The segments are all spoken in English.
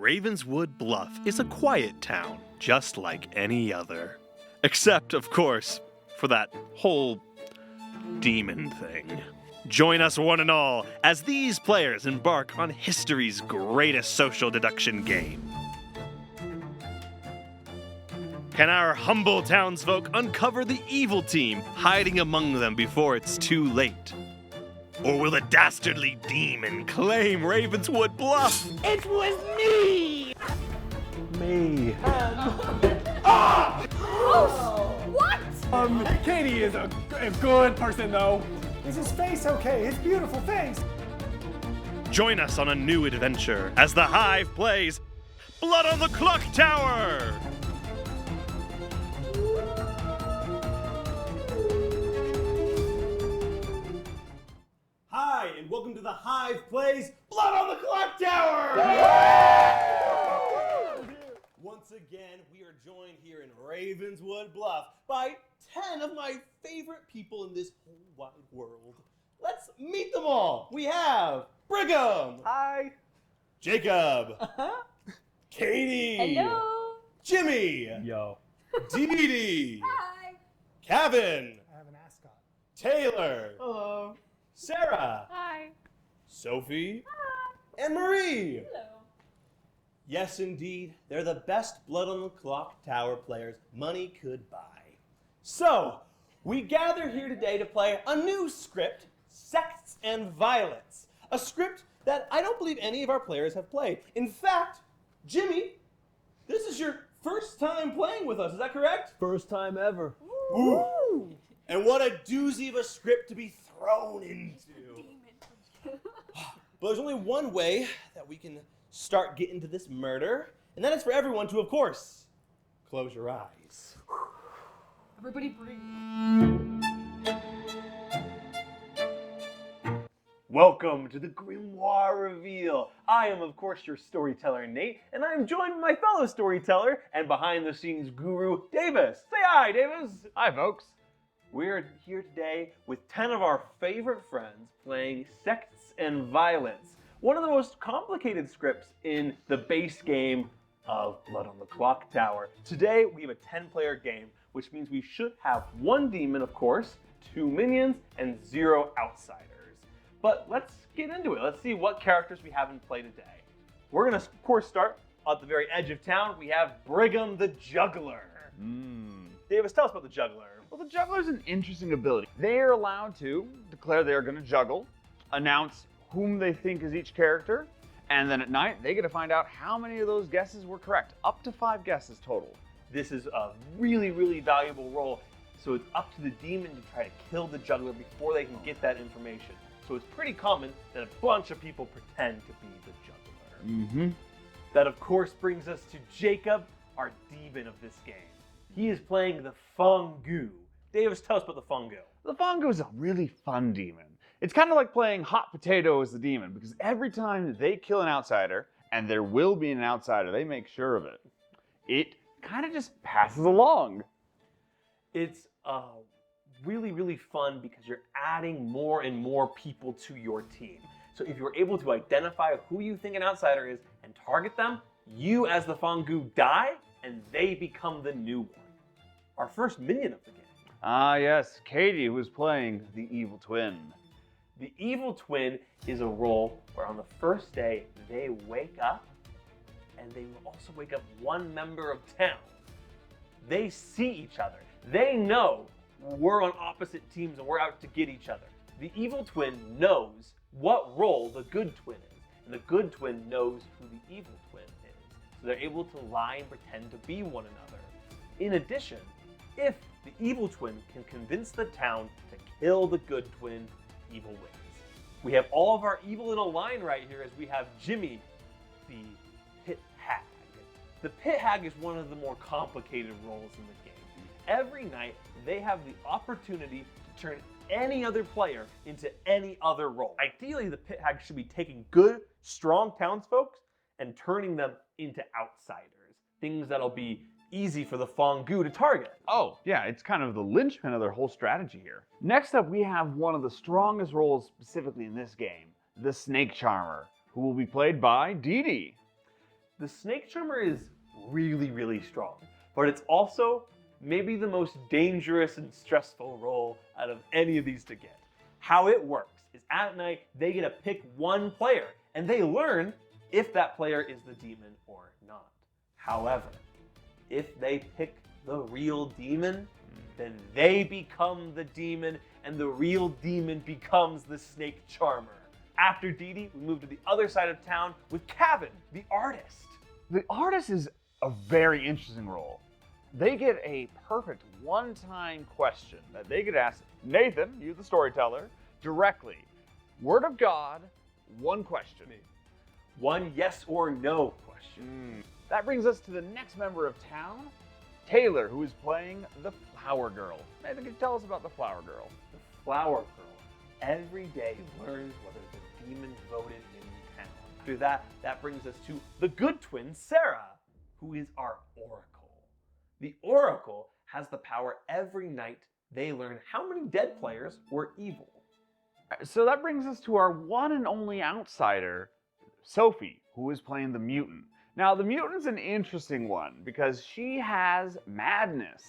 Ravenswood Bluff is a quiet town, just like any other. Except, of course, for that whole demon thing. Join us one and all as these players embark on history's greatest social deduction game. Can our humble townsfolk uncover the evil team hiding among them before it's too late? Or will the dastardly demon claim Ravenswood Bluff? It was me! Me. What? Katie is a good person, though. Is his face okay? His beautiful face. Join us on a new adventure as the Hive plays Blood on the Clocktower! Hi, and welcome to the Hive Plays Blood on the Clocktower! Once again, we are joined here in Ravenswood Bluff by 10 of my favorite people in this whole wide world. Let's meet them all. We have Brigham. Hi. Jacob. Katie. Hello. Jimmy. Yo. Dee Dee. Hi. Kevin. I have an ascot. Taylor. Hello. Sarah. Hi. Sophie. And Marie. Hello. Yes, indeed, they're the best Blood on the Clocktower players money could buy. So, we gather here today to play a new script, Sects and Violets. A script that I don't believe any of our players have played. In fact, Jimmy, this is your first time playing with us, is that correct? First time ever. Ooh. And what a doozy of a script to be thrown into. But there's only one way that we can start getting to this murder, and that is for everyone to, of course, close your eyes. Everybody breathe. Welcome to the Grimoire Reveal. I am, of course, your storyteller, Nate, and I am joined by my fellow storyteller and behind-the-scenes guru, Davis. Say hi, Davis. Hi, folks. We're here today with 10 of our favorite friends playing Sects and Violets, one of the most complicated scripts in the base game of Blood on the Clocktower. Today, we have a 10-player game, which means we should have one demon, of course, 2 minions, and 0 outsiders. But let's get into it. Let's see what characters we have in play today. We're going to, of course, start at the very edge of town. We have Brigham the Juggler. Davis, tell us about the Juggler. Well, the juggler is an interesting ability. They are allowed to declare they are going to juggle, announce whom they think is each character, and then at night they get to find out how many of those guesses were correct. Up to 5 guesses total. This is a really, really valuable role, so it's up to the demon to try to kill the juggler before they can get that information. So it's pretty common that a bunch of people pretend to be the juggler. That, of course, brings us to Jacob, our demon of this game. He is playing the Fungu. Davis, tell us about the Fungu. The Fongo is a really fun demon. It's kind of like playing hot potato as the demon, because every time they kill an outsider, and there will be an outsider, they make sure of it. It kind of just passes along. It's really, really fun because you're adding more and more people to your team. So if you're able to identify who you think an outsider is and target them, you as the Fungu die, and they become the new one. Our first minion of the game. Ah, yes, Katie, who is playing the evil twin. The evil twin is a role where on the first day, they wake up, and they will also wake up one member of town. They see each other. They know we're on opposite teams and we're out to get each other. The evil twin knows what role the good twin is, and the good twin knows who the evil twin is. So they're able to lie and pretend to be one another. In addition, if the evil twin can convince the town to kill the good twin, evil wins. We have all of our evil in a line right here as we have Jimmy, the pit hag. The pit hag is one of the more complicated roles in the game. Every night, they have the opportunity to turn any other player into any other role. Ideally, the pit hag should be taking good, strong townsfolk and turning them into outsiders. Things that'll be easy for the Fungu to target. Oh, yeah, it's kind of the linchpin of their whole strategy here. Next up, we have one of the strongest roles specifically in this game, the Snake Charmer, who will be played by Dee Dee. The snake charmer is really, really strong, but it's also maybe the most dangerous and stressful role out of any of these to get. How it works is at night they get to pick one player, and they learn if that player is the demon or not. However, if they pick the real demon, then they become the demon, and the real demon becomes the snake charmer. After Dee Dee, we move to the other side of town with Kevin, the artist. The artist is a very interesting role. They get a perfect one-time question that they could ask Nathan, you the storyteller, directly. Word of God, one question. One yes or no question. That brings us to the next member of town, Taylor, who is playing the Flower Girl. Nathan, can you tell us about the Flower Girl? The Flower Girl every day learns whether the demon voted in town. After that brings us to the good twin, Sarah, who is our oracle. The oracle has the power every night they learn how many dead players were evil. So that brings us to our one and only outsider, Sophie, who is playing the mutant. Now, the mutant's an interesting one because she has madness.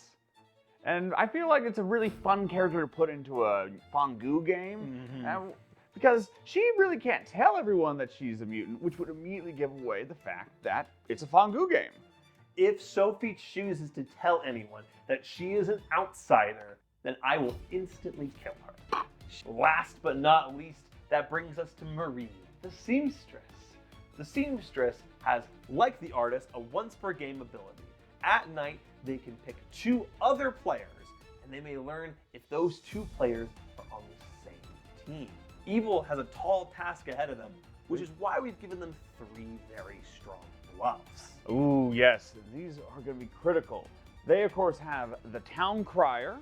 And I feel like it's a really fun character to put into a Fondue game. Because she really can't tell everyone that she's a mutant, which would immediately give away the fact that it's a Fondue game. If Sophie chooses to tell anyone that she is an outsider, then I will instantly kill her. Last but not least, that brings us to Marie, the seamstress. The seamstress has, like the artist, a once per game ability. At night, they can pick two other players, and they may learn if those two players are on the same team. Evil has a tall task ahead of them, which is why we've given them 3 very strong bluffs. Ooh, yes, these are going to be critical. They, of course, have the Town Crier,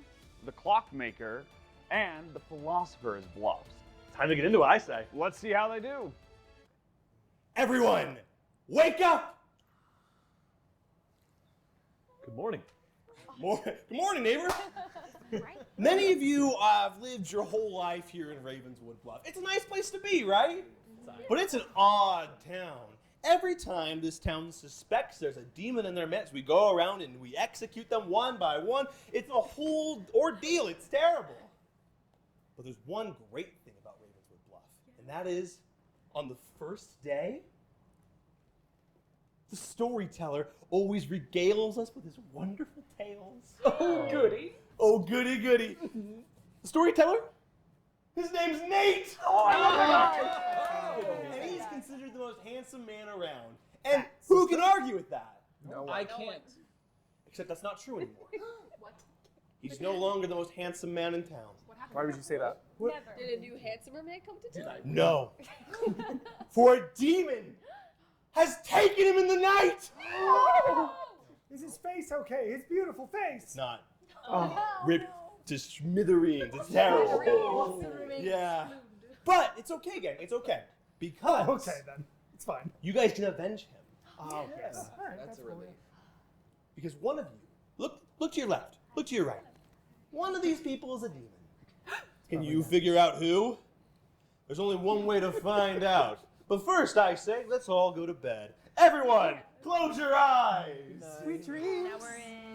the Clockmaker, and the Philosopher as bluffs. Time to get into it, I say. Let's see how they do. Everyone, wake up! Good morning. Good morning, neighbor. Many of you have lived your whole life here in Ravenswood Bluff. It's a nice place to be, right? But it's an odd town. Every time this town suspects there's a demon in their midst, we go around and we execute them one by one. It's a whole ordeal. It's terrible. But there's one great thing about Ravenswood Bluff, and that is on the first day, the storyteller always regales us with his wonderful tales. Oh, goody. Oh, goody, goody. The storyteller? His name's Nate! Oh, And he's considered the most handsome man around. And who can argue with that? No, I can't. Except that's not true anymore. What? He's no longer the most handsome man in town. What happened? Why would you say that? Never. Did a new handsomer man come to town? No. For a demon has taken him in the night! Is his face okay? His beautiful face. It's not. Oh, Ripped to smithereens. It's terrible. Yeah. But it's okay, gang. It's okay. Because Okay, then. It's fine. you guys can avenge him. Oh, yes. All right, That's a relief. Because one of you, look to your left, look to your right. One of these people is a demon. Can you figure out who? There's only one way to find out. But first, I say, let's all go to bed. Everyone, close your eyes. Sweet dreams. Now we're in.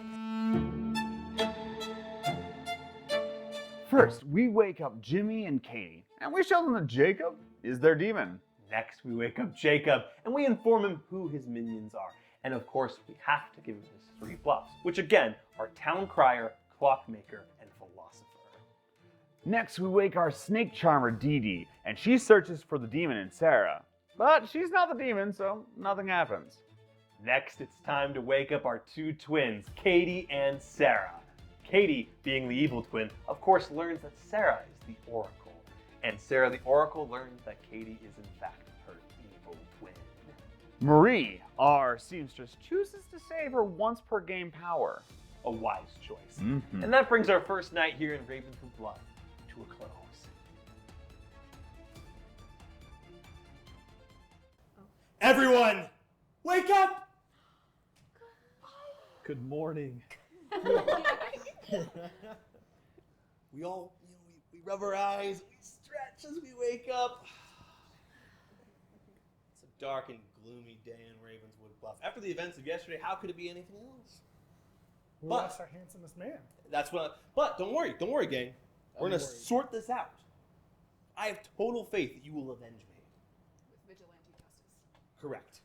First, we wake up Jimmy and Katie, and we show them that Jacob is their demon. Next, we wake up Jacob, and we inform him who his minions are. And of course, we have to give him his 3 bluffs, which again are Town Crier, Clockmaker, and Philosopher. Next, we wake our snake charmer Dee Dee, and she searches for the demon in Sarah. But she's not the demon, so nothing happens. Next, it's time to wake up our 2 twins, Katie and Sarah. Katie, being the evil twin, of course learns that Sarah is the oracle. And Sarah the oracle learns that Katie is in fact her evil twin. Marie, our seamstress, chooses to save her once per game power. A wise choice. Mhm. And that brings our first night here in Ravenswood Bluff to a close. Everyone, wake up! Good morning. We all, we rub our eyes, we stretch as we wake up. It's a dark and gloomy day in Ravenswood Bluff. After the events of yesterday, how could it be anything else? We But- lost our handsomest man. That's what. But don't worry, gang. We're gonna sort this out. I have total faith that you will avenge me. With vigilante justice. Correct.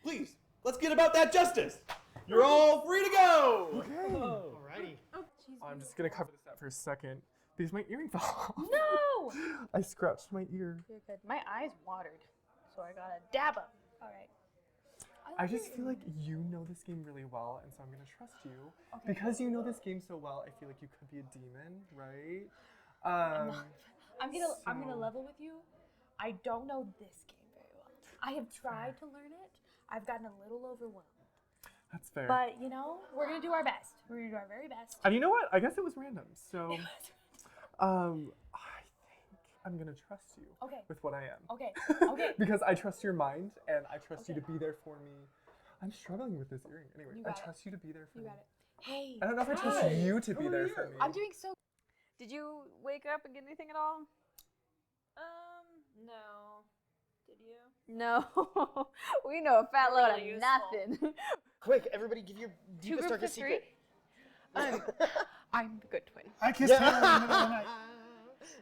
Please, let's get about that justice. You're all free to go. Alrighty. I'm just gonna cover this up for a second because my earring fell off. No! I scratched my ear. You're good. My eyes watered, so I gotta dab them. All right. I just feel like you know this game really well, and so I'm gonna trust you. Okay. Because you know this game so well, I feel like you could be a demon, right? I'm gonna level with you. I don't know this game very well. I have tried to learn it. I've gotten a little overwhelmed. That's fair. But you know, we're gonna do our best. We're gonna do our very best. And you know what? I guess it was random. So, I think I'm gonna trust you. Okay. With what I am. Okay. Okay. Because I trust your mind, and I trust you to be there for me. I'm struggling with this earring. Anyway, You I got it. trust you to be there for You me. got it. Hey. I don't know if I trust you to be there for me. I'm doing so. Did you wake up and get anything at all? No. Did you? No. We know a fat load of Really nothing. Quick, everybody give your Two deepest, groups darkest of three? secret. I'm the good twin. I kissed her in the middle of the night.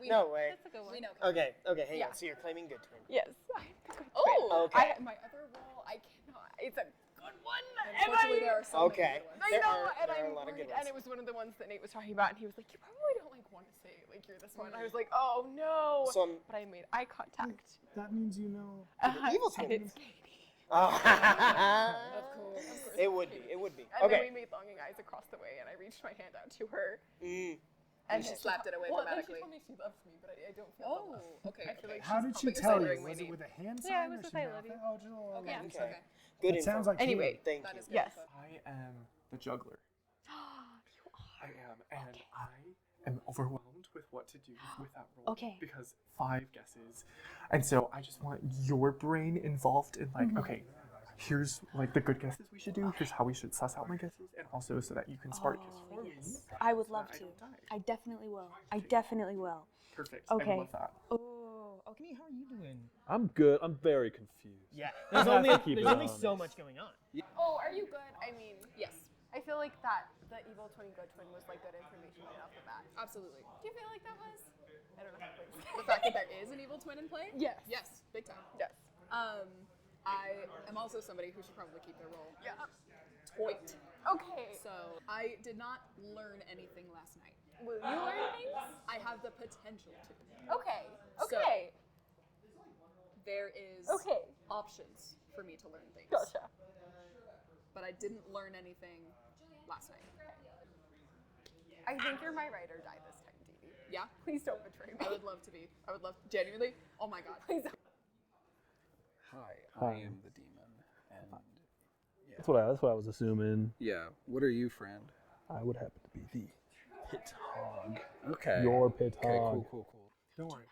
No way. That's a good one. We know. Okay, hang Yeah. on. So you're claiming good twin. Yes. I'm the good Oh, twin. okay. My other role, I cannot. It's a good one. Unfortunately, there are so Okay. many good ones. I There know, are- and there are I'm a lot of good worried, and ones. it was one of the ones that Nate was talking about, and he was like, "You probably don't want to say you're this one." I was like, "Oh no!" So I'm but I made eye contact. That means you know. evil and twin. it's Katie. Oh. Of course. It would be. It would be. And then Okay. we made longing eyes across the way, and I reached my hand out to her, Mm. and she slapped it away well, dramatically. Then she told me she loves me, but I don't feel Oh, love. okay. I feel like How she's did she probably tell you? considering my Was it name. with a hand sign? Yeah, it or was with she I mouth love it? you. Oh, just a little Okay. love. Okay. Good It info. sounds like Anyway. Katie. Thank That you. is good. Yes. I am the juggler. You are. I am, and I am overwhelmed with what to do with that role. Okay. Because 5 guesses, and so I just want your brain involved in like, okay, here's like the good guesses we should do. Here's how we should suss out my guesses, and also so that you can spark guess for me. I would so love that I to. don't die. I definitely will. I definitely will. Perfect. I Okay. love that. Oh, Okay, how are you doing? I'm good. I'm very confused. Yeah. There's only Keep it so honest. much going on. Oh, are you good? I mean, Yes, I feel like that the evil twin, good twin was like good information right off the bat. absolutely. Do you feel like that was? I don't know how to put The this. fact that there is an evil twin in play? Yes. Yes, big time. Yes. I am also somebody who should probably keep their role. Yeah. Twart. Okay. So I did not learn anything last night. Will you learn things? I have the potential to. Okay. So- Okay. There is Okay. options for me to learn things. Gotcha. But I didn't learn anything last night. I think you're my ride or die this time, Dee Dee. Yeah? Please don't betray me. I would love to be. I would love, genuinely. Oh my god. Please don't. Hi, I am the demon, and That's what I was assuming. yeah, what are you, friend? I would happen to be the pit hog. Okay. Your pit Okay, hog. cool. Don't worry.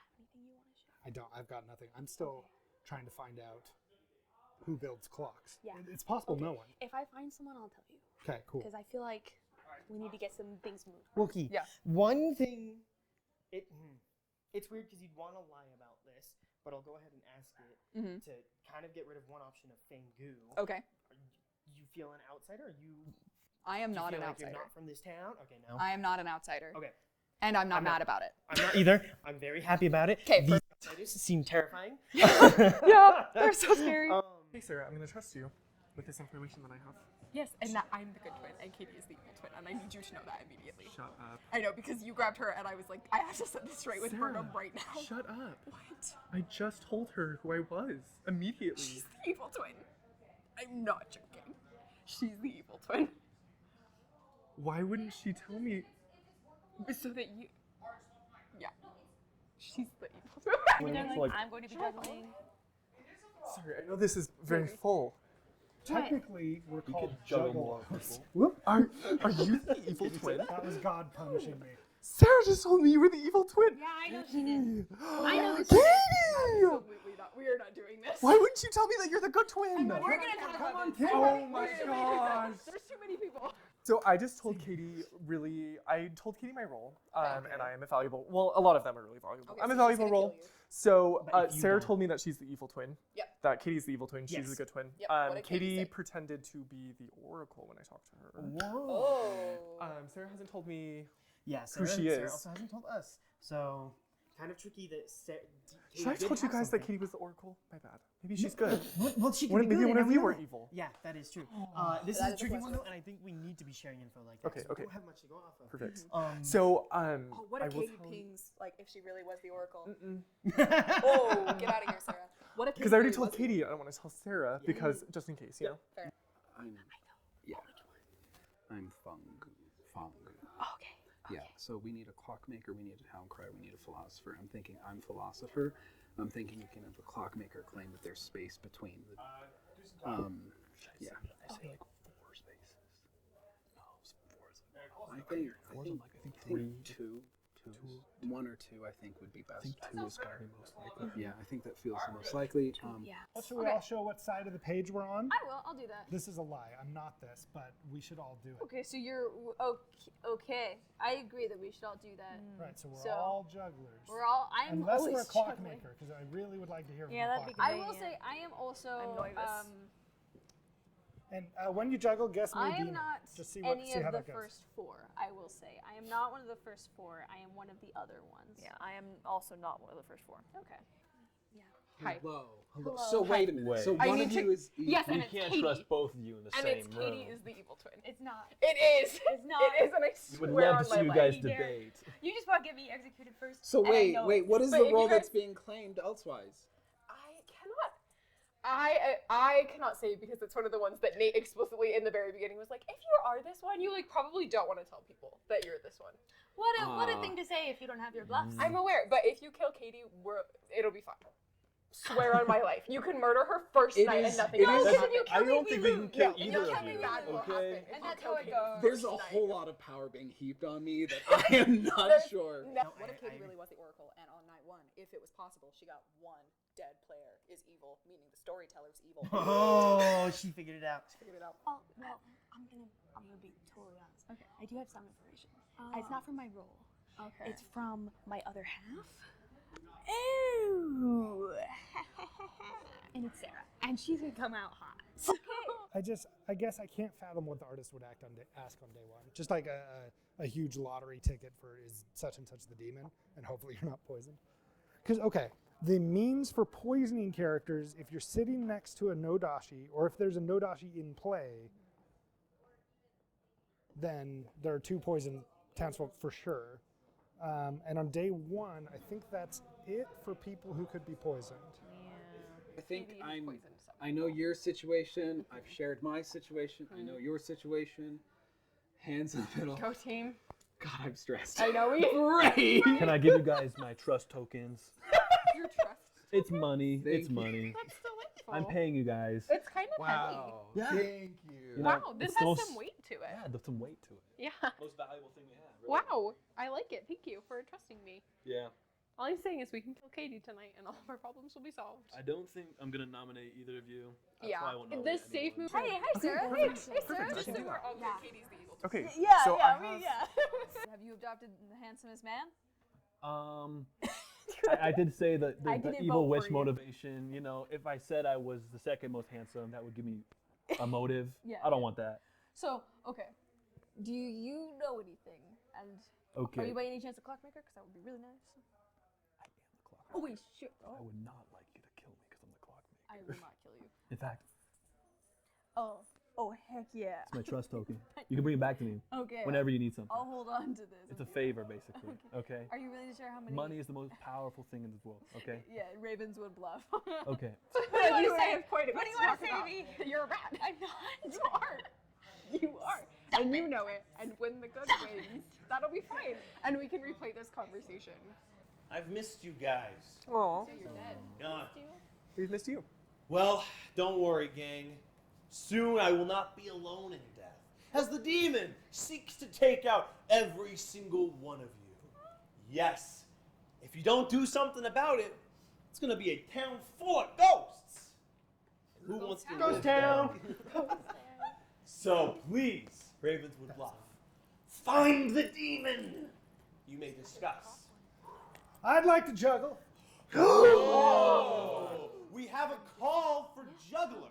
I don't. I've got nothing. I'm still trying to find out who builds clocks. Yeah. It's possible no one. if I find someone, I'll tell you. Okay, cool. Because I feel like we need to get some things moved. Wookie. Yeah. One thing, it's weird because you'd want to lie about this, but I'll go ahead and ask it to kind of get rid of one option of Fengu. Okay. Are you feel an outsider? Are you? I am do you not feel an like outsider. You're not from this town. Okay, no. I am not an outsider. Okay. And I'm not I'm not- mad about it. I'm not either. I'm very happy about it. 'Kay, These outsiders seem terrifying. Yeah, they're so scary. Hey, Sarah, I'm gonna trust you with this information that I have. Yes, and that I'm the good twin, and Katie is the evil twin, and I need you to know that immediately. Shut up. I know, because you grabbed her, and I was like, I have to set this straight with Sarah, Burnham right now. Shut up. What? I just told her who I was immediately. She's the evil twin. I'm not joking. She's the evil twin. Why wouldn't she tell me? So that you... Yeah. She's the evil twin. I'm going to be juggling. Sorry, I know this is very full. Technically, we're called juggle more jugglers. people. Whoop. Are you the evil twin? That was God punishing me. Sarah just told me you were the evil twin. Yeah, I know she did. I know this. Katie! Absolutely not. We are not doing this. Why wouldn't you tell me that you're the good twin? We're gonna talk about this. Oh my gosh. There's too many people. So I just told Katie I told Katie my role, and I am a valuable. Well, a lot of them are really valuable. Okay, I'm so a she's valuable gonna role. kill you. So But if you Sarah don't- told me that she's the evil twin. Yep. That Katie's the evil twin. She's Yes. a good twin. Yep, what did Katie Katie say? pretended to be the Oracle when I talked to her. Oh. Sarah hasn't told me Yeah, who she Sarah is. also hasn't told us. So, kind of tricky that Should I have told you guys that Katie was the Oracle? My bad. Maybe she's good. Well, she could What- be maybe good, one and of we you don't were know. evil. Yeah, that is true. This That is a is tricky a one, question. though, and I think we need to be sharing info like that. Okay, 'cause we okay. don't have much to go off of. Perfect. Um, So Oh, what I if will Katie tell pings like if she really was the Oracle? Mm-mm. Oh, get out of here, Sarah. What if? Because I already really told was the- Katie I don't want to tell Sarah because just in case, you know. Fair enough. I'm Fung. Okay. Yeah, so we need a clockmaker, we need a town crier, we need a philosopher. I'm thinking I'm philosopher. I'm thinking you can have a clockmaker claim that there's space between the yeah. I say like 4 spaces. No, 4 is I think three. two. One or two I think would be best. I think 2 is gotta be most likely. Yeah, I think that feels the most likely. Should we all show what side of the page we're on? I will. I'll do that. This is a lie. I'm not this, but we should all do it. Okay, so you're okay. I agree that we should all do that. Right, so we're all jugglers. We're all. I'm Unless always we're a juggling. clockmaker, because I really would like to hear from Yeah, a that'd be clockmaker. I will say I am also. I'm nervous. And when you juggle, guess me I am demon. not Just see any how of the that goes. first 4. I will say I am not one of the first 4. I am one of the other ones. Yeah, I am also not one of the first 4. Okay. Hi. Hello. So wait a minute. Wait. So I one need of to- you is Yes, We and it's can't Katie. trust both of you in the And same it's room. Katie is the evil twin. It's not. It is. It's not. It is, and I We would swear love on to my see you life. guys You dare. debate. You just want to get me executed first. So and I wait, know wait, it. what is But the if you role guys- that's being claimed elsewise? I cannot. I cannot say because it's one of the ones that Nate explicitly in the very beginning was like, if you are this one, you like probably don't want to tell people that you're this one. What a thing to say if you don't have your bluffs. I'm aware, but if you kill Katie, it'll be fine. Swear on my life, you can murder her first It night is- and nothing it will is- happen. I don't think we can kill No, either if you of kill me, you. bad will Okay. happen. And If that's you how kill it Katie goes. There's a first whole night- lot of power being heaped on me that I am not There's- sure. No, What if Katie really was the Oracle and on night 1, if it was possible, she got one dead player is evil, meaning the storyteller's evil. Oh, she figured it out. Figured it out. Oh, well, I'm gonna be totally honest. Okay. I do have some information. It's not from my role. Okay. It's from my other half. Ooh. And it's Sarah. And she's gonna come out hot. So, I guess I can't fathom what the artist would ask on day 1. Just like a huge lottery ticket for is such and such the demon, and hopefully you're not poisoned. Because, okay, the means for poisoning characters, if you're sitting next to a Nodashi, or if there's a Nodashi in play, then there are 2 poison townsfolk for sure. And on day 1, I think that's it for people who could be poisoned. I think I know your situation. I've shared my situation. I know your situation. Hands in the middle. Go team. God, I'm stressed. I know we. Great. Can I give you guys my trust tokens? Your trust. It's money. Thank It's you. money. That's delightful. I'm paying you guys. It's kind of Wow. Yeah. Thank you. You know, Wow, this it's has the some weight to it. Yeah, there's some weight to it. Yeah. Most valuable thing we have. Wow, I like it. Thank you for trusting me. Yeah. All I'm saying is we can kill Katie tonight and all of our problems will be solved. I don't think I'm gonna nominate either of you. That's Yeah. why I won't The nominate safe anyone. move. Hi, Sarah. perfect. Hey, Sarah. Perfect. I Just can so do we're that. all clear, Katie's the evil. Okay. Yeah, so yeah, I have, Have you adopted the handsomest man? I did say that I the didn't evil vote wish for you. motivation. You know, if I said I was the second most handsome, that would give me a motive. Yeah. I don't want that. So, okay. Do you know anything? And Okay. are you by any chance a clockmaker? Because that would be really nice. I am the clock. Oh, wait, shit. I Oh, would not like you to kill me because I'm the clockmaker. I will not kill you. In fact, Oh, heck yeah. it's my trust token. You can bring it back to me Okay. whenever you need something. I'll hold on to this. It's a favor, basically. Okay. Are you really sure how many? Money is the most powerful thing in this world. Okay. Yeah, Ravens would bluff. Okay. What do you want to say? What What do you want to say to me? You're a rat. I'm not. You are. You are. And you know it. And when the good wins, that'll be fine. And we can replay this conversation. I've missed you guys. Aw, You're dead. God. we've missed you. Well, don't worry, gang. Soon I will not be alone in death, as the demon seeks to take out every single one of you. Yes, if you don't do something about it, it's gonna be a town full of ghosts. And who wants to Ghost live town. there? So please, Ravenswood Bluff. Find the demon! You may discuss. I'd like to juggle. Oh! We have a call for Juggler.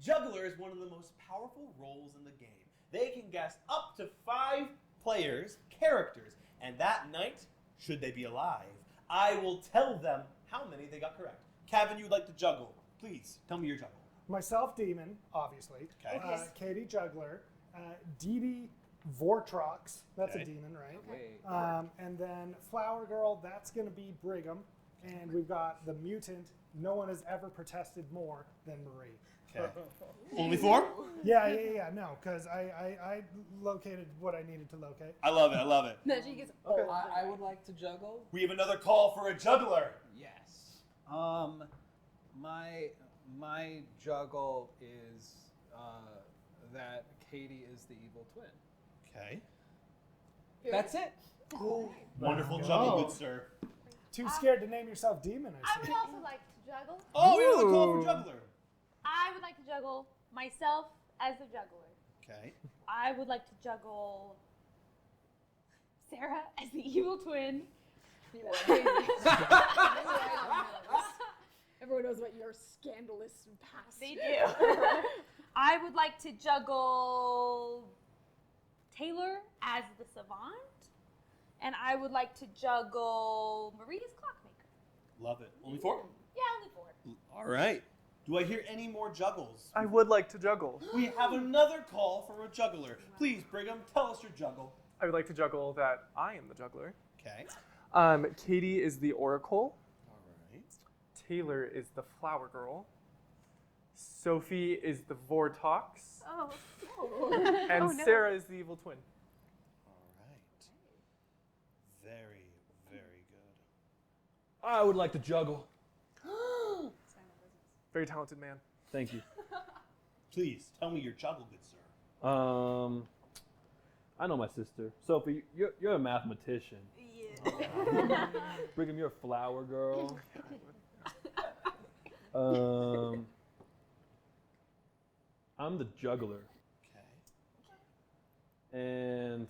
Juggler is one of the most powerful roles in the game. They can guess up to 5 players' characters, and that night, should they be alive, I will tell them how many they got correct. Kevin, you'd like to juggle. Please, tell me your juggle. Myself, Demon, obviously. Okay. Katie, Juggler. Dee Dee, Vortrox. That's a Okay. demon, right? Wait. And then Flower Girl, that's going to be Brigham. And we've got the mutant. No one has ever protested more than Marie. Okay. Only 4? Yeah. No, because I located what I needed to locate. I love it, I love it. Magic is I would like to juggle. We have another call for a juggler. Yes. My juggle is that Katie is the evil twin. Okay. That's it. Wonderful juggle, good sir. Too scared to name yourself Demon, I I see. would also like to juggle. Oh, we have another call for juggler. I would like to juggle myself as the juggler. Okay. I would like to juggle Sarah as the evil twin. Everyone knows about your scandalous past. They do. I would like to juggle Taylor as the savant. And I would like to juggle Marie as clockmaker. Love it. Only 4? Yeah, only 4. All right. Do I hear any more juggles? I would like to juggle. We have another call for a juggler. Please, Brigham, tell us your juggle. I would like to juggle that I am the juggler. Okay. Katie is the Oracle. All right. Taylor is the Flower Girl. Sophie is the Vortox. Oh. And Oh, no. Sarah is the evil twin. All right. Very, very good. I would like to juggle. Very talented man. Thank you. Please, tell me your juggle, good sir. I know my sister. Sophie, you're a mathematician. Yeah. Brigham, you're a flower girl. I'm the juggler. Okay. And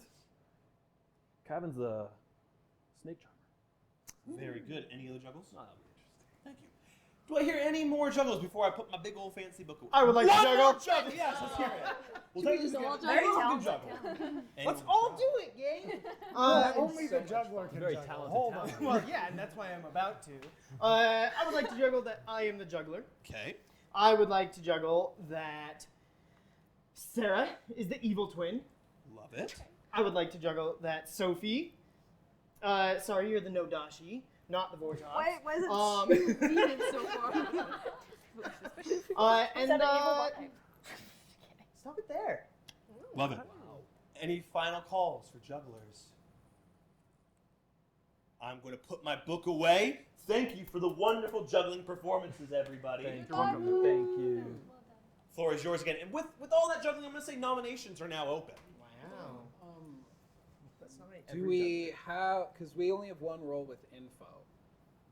Kevin's the snake charmer. Very good. Any other juggles? Thank you. Do I hear any more juggles before I put my big old fancy book away? I would like to One juggle. more juggle. Yes, let's hear it. We'll take this again. Very Good talented. juggle. Let's all do it, gang. Only the juggler can Very juggle. talented Hold talent. on. Well, yeah, and that's why I'm about to. I would like to juggle that I am the juggler. Okay. I would like to juggle that Sarah is the evil twin. Love it. I would like to juggle that Sophie. Sorry, you're the Nodashi, not the Vortox. Wait, why is it demons so far? And stop it there. Love it. Any final calls for jugglers? I'm going to put my book away. Thank you for the wonderful juggling performances, everybody. Thank you. Thank you. Floor is yours again. And with all that juggling, I'm going to say nominations are now open. Wow. That's not Do we have, because we only have one role with info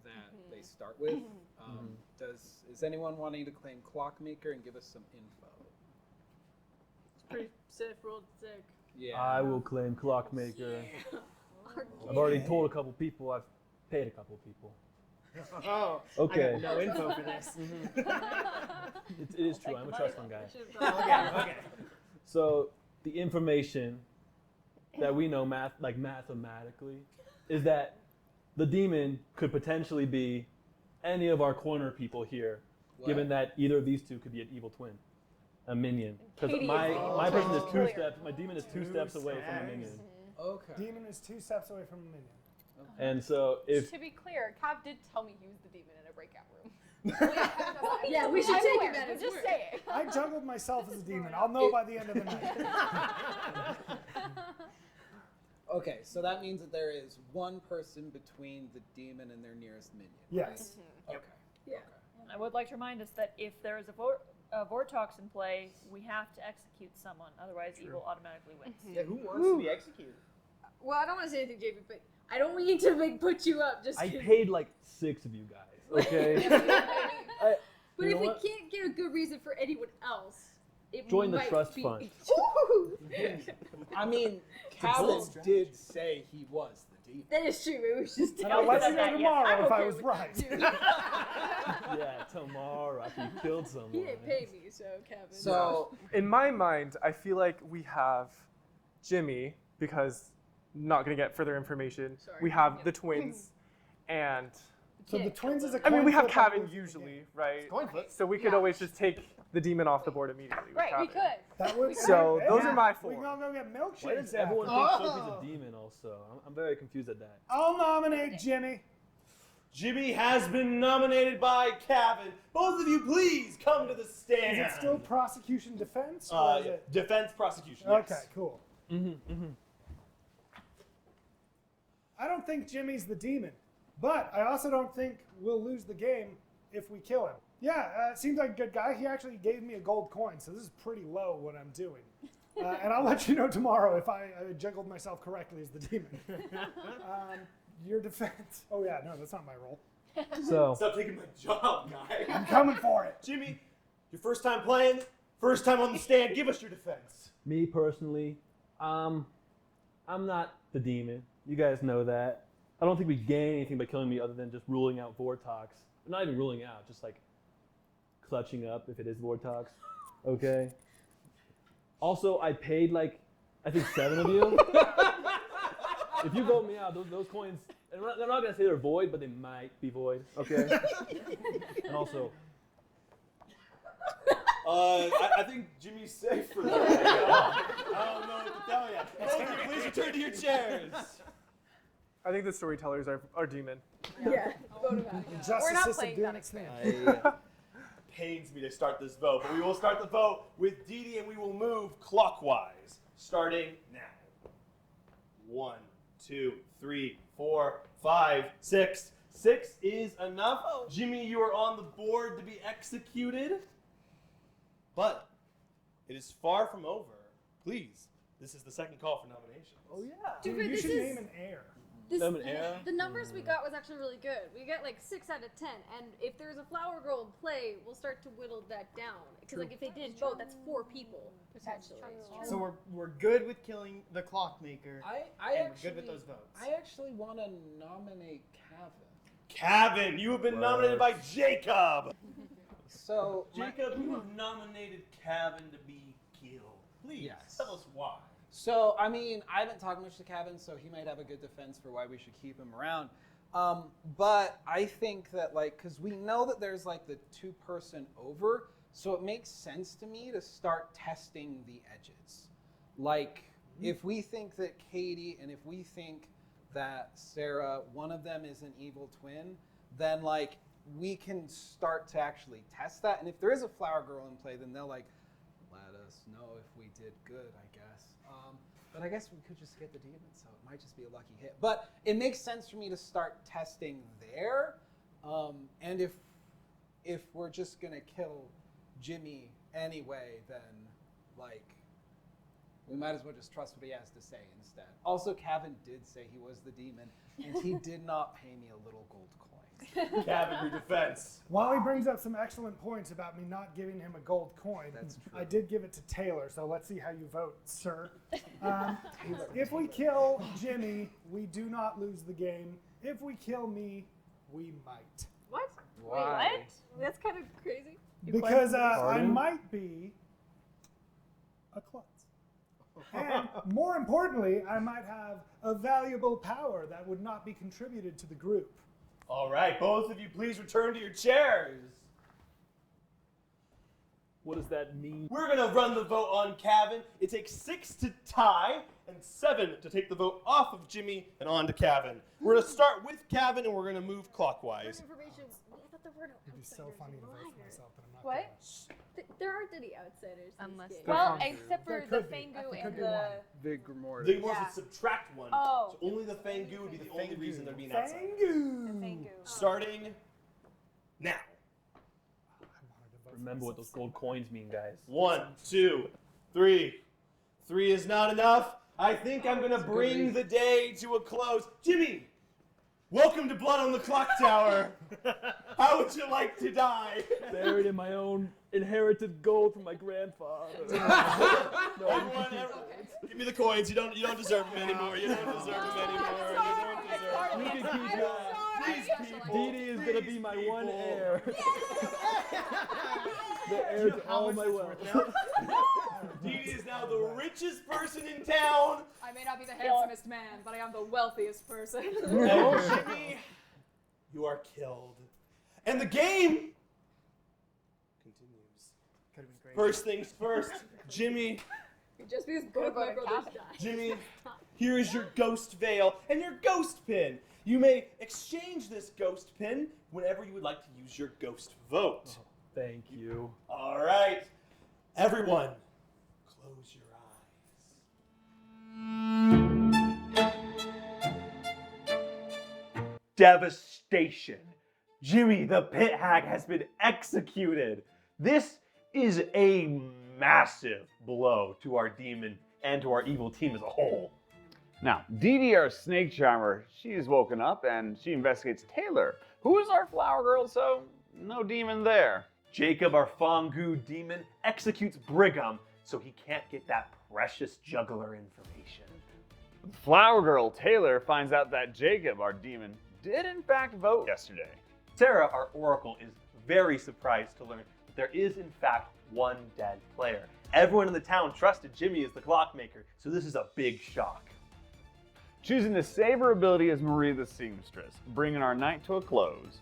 that they start with. Is anyone wanting to claim Clockmaker and give us some info? It's pretty safe, rolled sick. Yeah. I will claim Clockmaker. I've already told a couple people. I've paid a couple people. Oh, Okay. I got no info for this. It is true. I'm a trust fund guy. Okay. So the information that we know mathematically is that the demon could potentially be any of our corner people here, given that either of these two could be an evil twin, a minion. Because my person is two steps. My demon is two steps away from a minion. Okay. Demon is 2 steps away from a minion. And so if To be clear, Cav did tell me he was the demon in a breakout room. Yeah, we should I'm take aware, it at but its just word. say it. I juggled myself as a demon. I'll know by the end of the night. Okay, so that means that there is one person between the demon and their nearest minion. Yes. Right? Okay. Yeah. I would like to remind us that if there is a Vortox in play, we have to execute someone, otherwise evil automatically wins. Yeah, who wants to be executed? Well, I don't want to say anything, JP, but I don't mean to put you up. Just I 'cause- paid like 6 of you guys, okay? But You if know we what? can't get a good reason for anyone else, it Join the might trust be. fund. I mean, Calvin did say he was the demon. That is true. It was just And I'll let you know that. tomorrow Yes, I'm if I okay was with right. that, too. Yeah, tomorrow after you killed someone. He didn't pay me, so Kevin. So, In my mind, I feel like we have Jimmy, because not going to get further information. Sorry. We have the twins, and So the twins is a I mean, we coin have flip on Kevin who's in the usually, game. right? Coin flip. So we could Yeah. always just take the demon off the board immediately. with Right, we Kevin. could. That would, So hey, those hey, are my We 4. gonna go get Why milkshakes does everyone after. think Sophie's a demon also? I'm very confused at that. I'll nominate Jimmy. Jimmy has been nominated by Kevin. Both of you, please come to the stand. Is it still prosecution defense? Or is it? Defense prosecution. Okay, Yes. cool. I don't think Jimmy's the demon, but I also don't think we'll lose the game if we kill him. Yeah, seems like a good guy. He actually gave me a gold coin, so this is pretty low what I'm doing. And I'll let you know tomorrow if I juggled myself correctly as the demon. Your defense. Oh yeah, no, that's not my role. So, Stop taking my job, guy. I'm coming for it. Jimmy, your first time playing, first time on the stand. Give us your defense. me personally, I'm not the demon. You guys know that. I don't think we gain anything by killing me other than just ruling out Vortox. Not even ruling out, just like clutching up if it is Vortox. Okay? Also, I paid like, I think 7 of you. If you vote me out, those coins, and they're not going to say they're void, but they might be void. Okay? And also, I think Jimmy's safe for that. I don't know what to tell you. Both of you, please return to your chairs. I think the storytellers are demon. Yeah. Vote him out. Justice We're not system playing doing that its thing. Pains me to start this vote, but we will start the vote with Dee Dee, and we will move clockwise, starting now. 1, 2, 3, 4, 5, 6. 6 is enough. Jimmy, you are on the board to be executed, but it is far from over. Please, this is the second call for nominations. Oh yeah. Dude, You this should is- name an heir. This, Lemon air? the numbers we got was actually really good. We got like 6 out of 10, and if there's a flower girl in play, we'll start to whittle that down. Because like if they didn't vote, that's 4 people potentially. So we're good with killing the clockmaker. I and actually, we're good with those votes. I actually want to nominate Calvin. Kevin, you have been nominated by Jacob. So, Jacob, you have nominated Kevin to be killed. Please Yes. tell us why. So, I mean, I haven't talked much to Kevin, so he might have a good defense for why we should keep him around. But I think that, like, because we know that there's, like, the 2-person over, so it makes sense to me to start testing the edges. Like, if we think that Katie and if we think that Sarah, one of them is an evil twin, then, like, we can start to actually test that. And if there is a flower girl in play, then they'll, like, let us know if we did good, I guess. But I guess we could just get the demon, so it might just be a lucky hit. But it makes sense for me to start testing there. And if we're just gonna kill Jimmy anyway, then like we might as well just trust what he has to say instead. Also, Kevin did say he was the demon, and he did not pay me a little gold coin. Kevin, your defense. Wally brings up some excellent points about me not giving him a gold coin. That's true. I did give it to Taylor, so let's see how you vote, sir. If we kill Jimmy, we do not lose the game. If we kill me, we might. What? Why? Wait, what? That's kind of crazy. Because I Pardon? might be a klutz. And more importantly, I might have a valuable power that would not be contributed to the group. All right, both of you, please return to your chairs. what does that mean? We're gonna run the vote on Kevin. It takes 6 to tie and 7 to take the vote off of Jimmy and on to Kevin. We're gonna start with Kevin and we're gonna move clockwise. Information. I thought there were no It'd be so outsiders funny in to vote for Liar. myself, but I'm not What? gonna. There aren't any outsiders. Unless these they- days. Well, There except for the could be. Fangu There could and be the. one. The Grimortis. The Morse Yeah. would subtract 1. Oh. So only the Fangu would be the only reason there'd be an outside. Fangu! Fangu. Starting now. I wanted to vote for Remember what myself those so gold bad. coins mean, guys. 1, 2, 3. 3 is not enough. I think I'm gonna bring the day to a close. Jimmy, Welcome to Blood on the Clocktower. How would you like to die? Buried in my own inherited gold from my grandfather. Everyone, give me the coins. You don't deserve them anymore. You don't deserve them anymore. You don't deserve them. You can keep that. These people. Dee Dee is gonna be my one heir. The heir to all my wealth. Dee Dee is now the richest person in town. I may not be the handsomest man, but I am the wealthiest person. And Jimmy, you are killed. And the game continues. Could have been great. First things first, Jimmy. You'd just be as good if my brothers died. Jimmy, here is your ghost veil and your ghost pin. You may exchange this ghost pin whenever you would like to use your ghost vote. Oh, thank you. All right. Everyone, close your eyes. Devastation. Jimmy the Pit Hag has been executed. This is a massive blow to our demon and to our evil team as a whole. Now, Dee Dee, our snake charmer, she's woken up and she investigates Taylor, who is our flower girl, so no demon there. Jacob, our Fongu demon, executes Brigham so he can't get that precious juggler information. Flower girl Taylor finds out that Jacob, our demon, did in fact vote yesterday. Sarah, our oracle, is very surprised to learn that there is in fact one dead player. Everyone in the town trusted Jimmy as the clockmaker, so this is a big shock. Choosing to save her ability as Marie the seamstress, bringing our night to a close.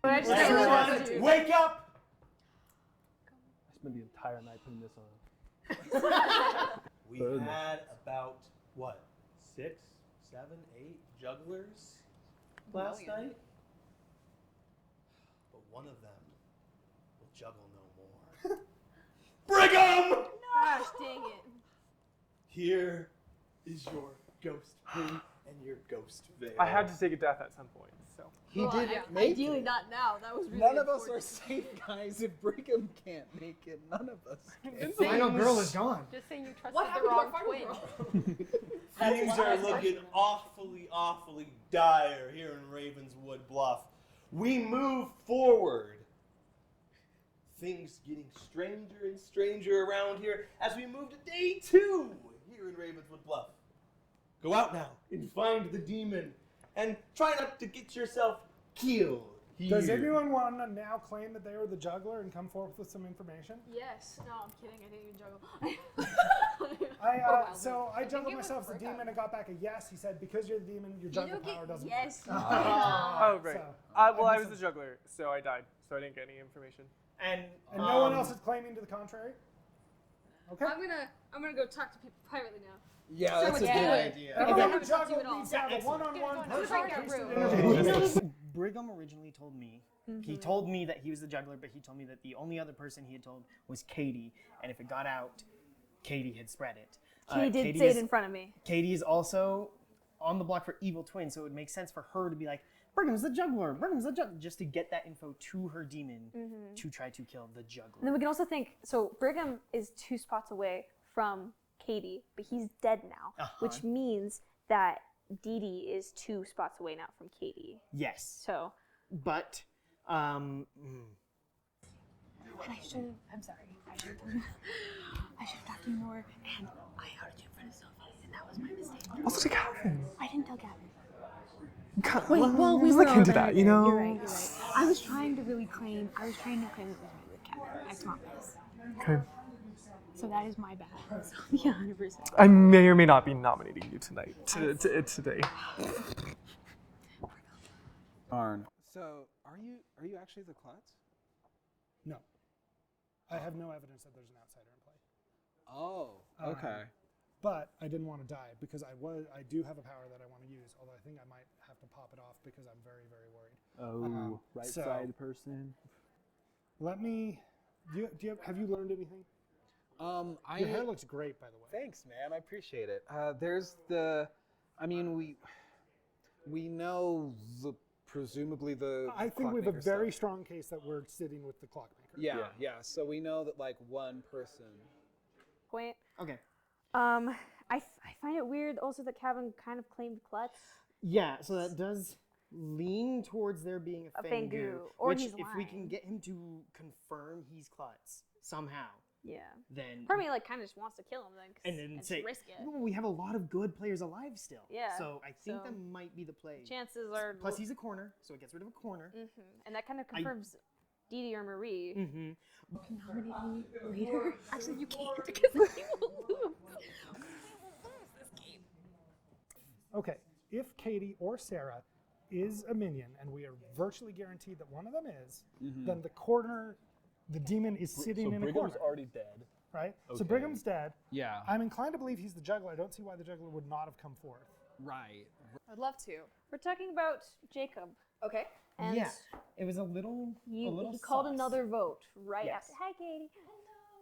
Everyone, wake up! I spent the entire night putting this on. We had about, what, 6, 7, 8 jugglers last night? But one of them will juggle no more. Brigham! Gosh, dang it. Here is your ghost pin and your ghost veil. I had to take a death at some point, so. He Well, did yeah, make ideally it. not now. That was really None of us are important. safe, guys. If Brigham can't make it, none of us can. The final girl is gone. Just saying you trusted What the happened to wrong our final twin. girl? Things are looking awfully dire here in Ravenswood Bluff. We move forward. Things getting stranger and stranger around here as we move to day 2 here in Ravenswood Bluff. Go out now and find the demon and try not to get yourself killed. Does here. anyone want to now claim that they were the juggler and come forth with some information? Yes. No, I'm kidding. I didn't even juggle. I juggled myself as the demon and got back a yes. He said, because you're the demon, your juggle power doesn't yes. work. Oh, right. So, Well, I was the juggler, so I died, so I didn't get any information. And no one else is claiming to the contrary? Okay. I'm gonna go talk to people privately now. Yeah, that's a good idea. Everyone Okay. who juggled Okay. needs to have a one-on-one Okay. personal Okay. interview. Brigham originally told me, he told me that he was the juggler, but he told me that the only other person he had told was Katie, and if it got out, Katie had spread it. He did Katie say is- it in front of me. Katie is also on the block for evil twin, so it would make sense for her to be like, Brigham's the juggler, just to get that info to her demon to try to kill the juggler. And then we can also think, so Brigham is 2 spots away from Katie, but he's dead now, which means that Dee Dee is 2 spots away now from Katie. Yes. So. But, And I should have, I'm sorry, I should have talked to you more, and I heard you in front of Sophie, and that was my mistake. Also to Calvin. I didn't tell Gavin. Wait, well, we look into that, you know? You're right. I was trying to claim it was me with Gavin. I promise. Okay. So that is my bad. So, yeah, 100%. I may or may not be nominating you tonight, today. Darn. So, are you actually the Klutz? No. I have no evidence that there's an outsider in play. Oh, okay. But I didn't want to die because I do have a power that I want to use, although I think I might have to pop it off because I'm very, very worried. Oh, right side person. Let me. Have you learned anything? Your hair looks great, by the way. Thanks, man. I appreciate it. We know presumably the. I think we have a clockmaker very stuff. strong case that we're sitting with the clockmaker. Yeah. So we know that like one person. Point. Okay. I find it weird also that Kevin kind of claimed Klutz. Yeah, so that does lean towards there being a Fangu, or which he's if we lying. can get him to confirm he's Klutz somehow, Yeah. then Part of me like kind of just wants to kill him then, and then and say, risk it. "No, we have a lot of good players alive still. Yeah, So I think so that might be the play. Chances are. Plus he's a corner, so it gets rid of a corner. And that kind of confirms Dee Dee or Marie. Nominate me later. Actually, you can't because we will lose. Okay, if Katie or Sarah is a minion, and we are virtually guaranteed that one of them is, then the corner, the demon is sitting in a corner. Brigham's already dead. Right? So Okay. Brigham's dead. Yeah. I'm inclined to believe he's the juggler. I don't see why the juggler would not have come forth. Right. I'd love to. We're talking about Jacob. Okay. And Yeah, it was a little. he sus. called another vote right Yes. after. Hi, Katie.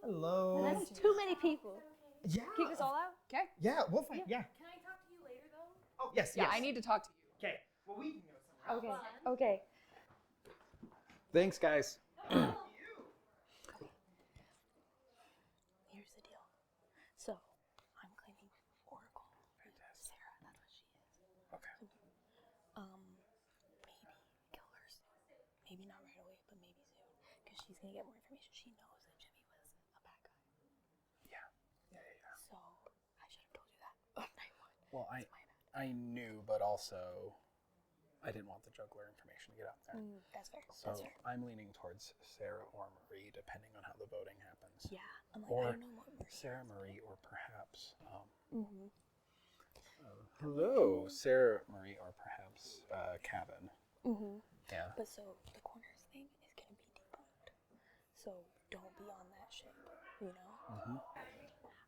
Hello. And that's too many people. Yeah. Kick us all out? Okay. Yeah, we'll fight. Yeah. Can I talk to you later, though? Oh yes. Yeah, yes. I need to talk to you. Okay. Well, we can go somewhere. Okay. Thanks, guys. Here's the deal. So, I'm claiming Oracle for Sarah. That's what she is. Okay. Maybe kill her soon. Maybe not right away, but maybe soon. Because she's going to get more information. She knows that Jimmy was a bad guy. Yeah. So, I should have told you that on night one. Well, I knew, but also I didn't want the juggler information to get out there. That's fair. So That's fair. I'm leaning towards Sarah or Marie, depending on how the voting happens. Yeah. I'm like, Or I don't know what Marie. Sarah, Marie, or perhaps. Mm-hmm. Hello, Sarah, Marie, or perhaps Kevin. Mm-hmm. Yeah. But so the corners thing is gonna be debunked. So don't be on that ship, you know?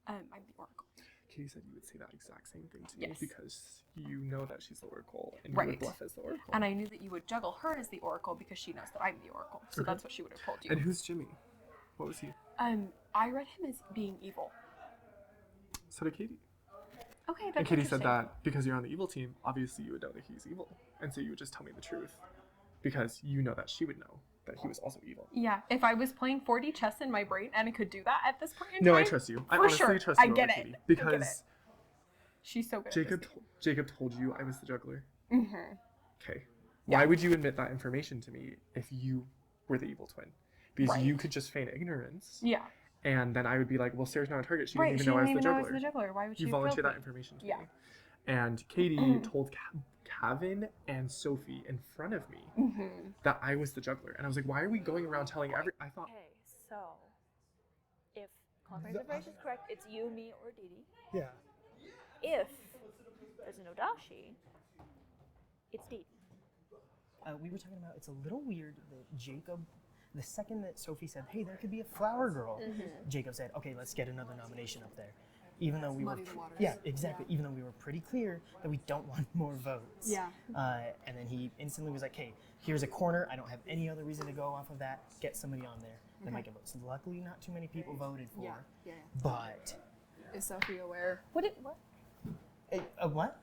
I'm the Oracle. Katie said you would say that exact same thing to me Yes. because you know that she's the Oracle and you Right. would bluff as the Oracle. And I knew that you would juggle her as the Oracle because she knows that I'm the Oracle. So Okay. that's what she would have told you. And who's Jimmy? What was he? I read him as being evil. So did Katie. Okay, that's And Katie said interesting. that because you're on the evil team, obviously you would know that he's evil. And so you would just tell me the truth. Because you know that she would know that he was also evil. Yeah, if I was playing 4D chess in my brain and I could do that at this point in No, time. I trust you. I For honestly sure. trust I you get over it. Katie. I get Because it. She's so good at this Jacob told you I was the juggler. Mm-hmm. Okay. Yeah. Why would you admit that information to me if you were the evil twin? Because Right. you could just feign ignorance. Yeah. And then I would be like, well, Sarah's not a target. She Right, didn't even she know I was didn't the even know I juggler. was the juggler. Why would she You have volunteered killed that me? information to Yeah. me. And Katie told Kevin and Sophie in front of me that I was the juggler. And I was like, why are we going around telling I thought, Okay, so if Clocktower's information is correct, it's you, me, or Dee Dee. Yeah. If there's an Odashi, it's Dee Dee. We were talking about it's a little weird that Jacob, the second that Sophie said, "Hey, there could be a flower girl," Jacob said, "Okay, let's get another nomination up there." Even though we Muddy were, the waters. yeah, exactly. Even though we were pretty clear that we don't want more votes. Yeah. And then he instantly was like, "Hey, here's a corner. I don't have any other reason to go off of that. Get somebody on there that might get votes." Luckily, not too many people voted for. Yeah. But Is Sophie aware? What? what?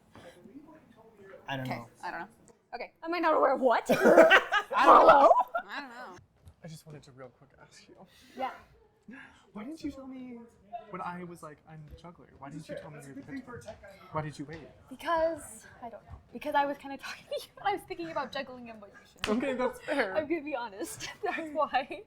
I don't Okay, know. I don't know. Okay. Am I not aware of what? I don't know. I don't know. I just wanted to real quick ask you. Yeah. Why didn't you tell me when I was like, I'm the juggler? Why didn't you tell me you're the victim? Why did you wait? Because I don't know. Because I was kind of talking to you, and I was thinking about juggling emotions. Okay, that's fair. I'm gonna be honest. That's why.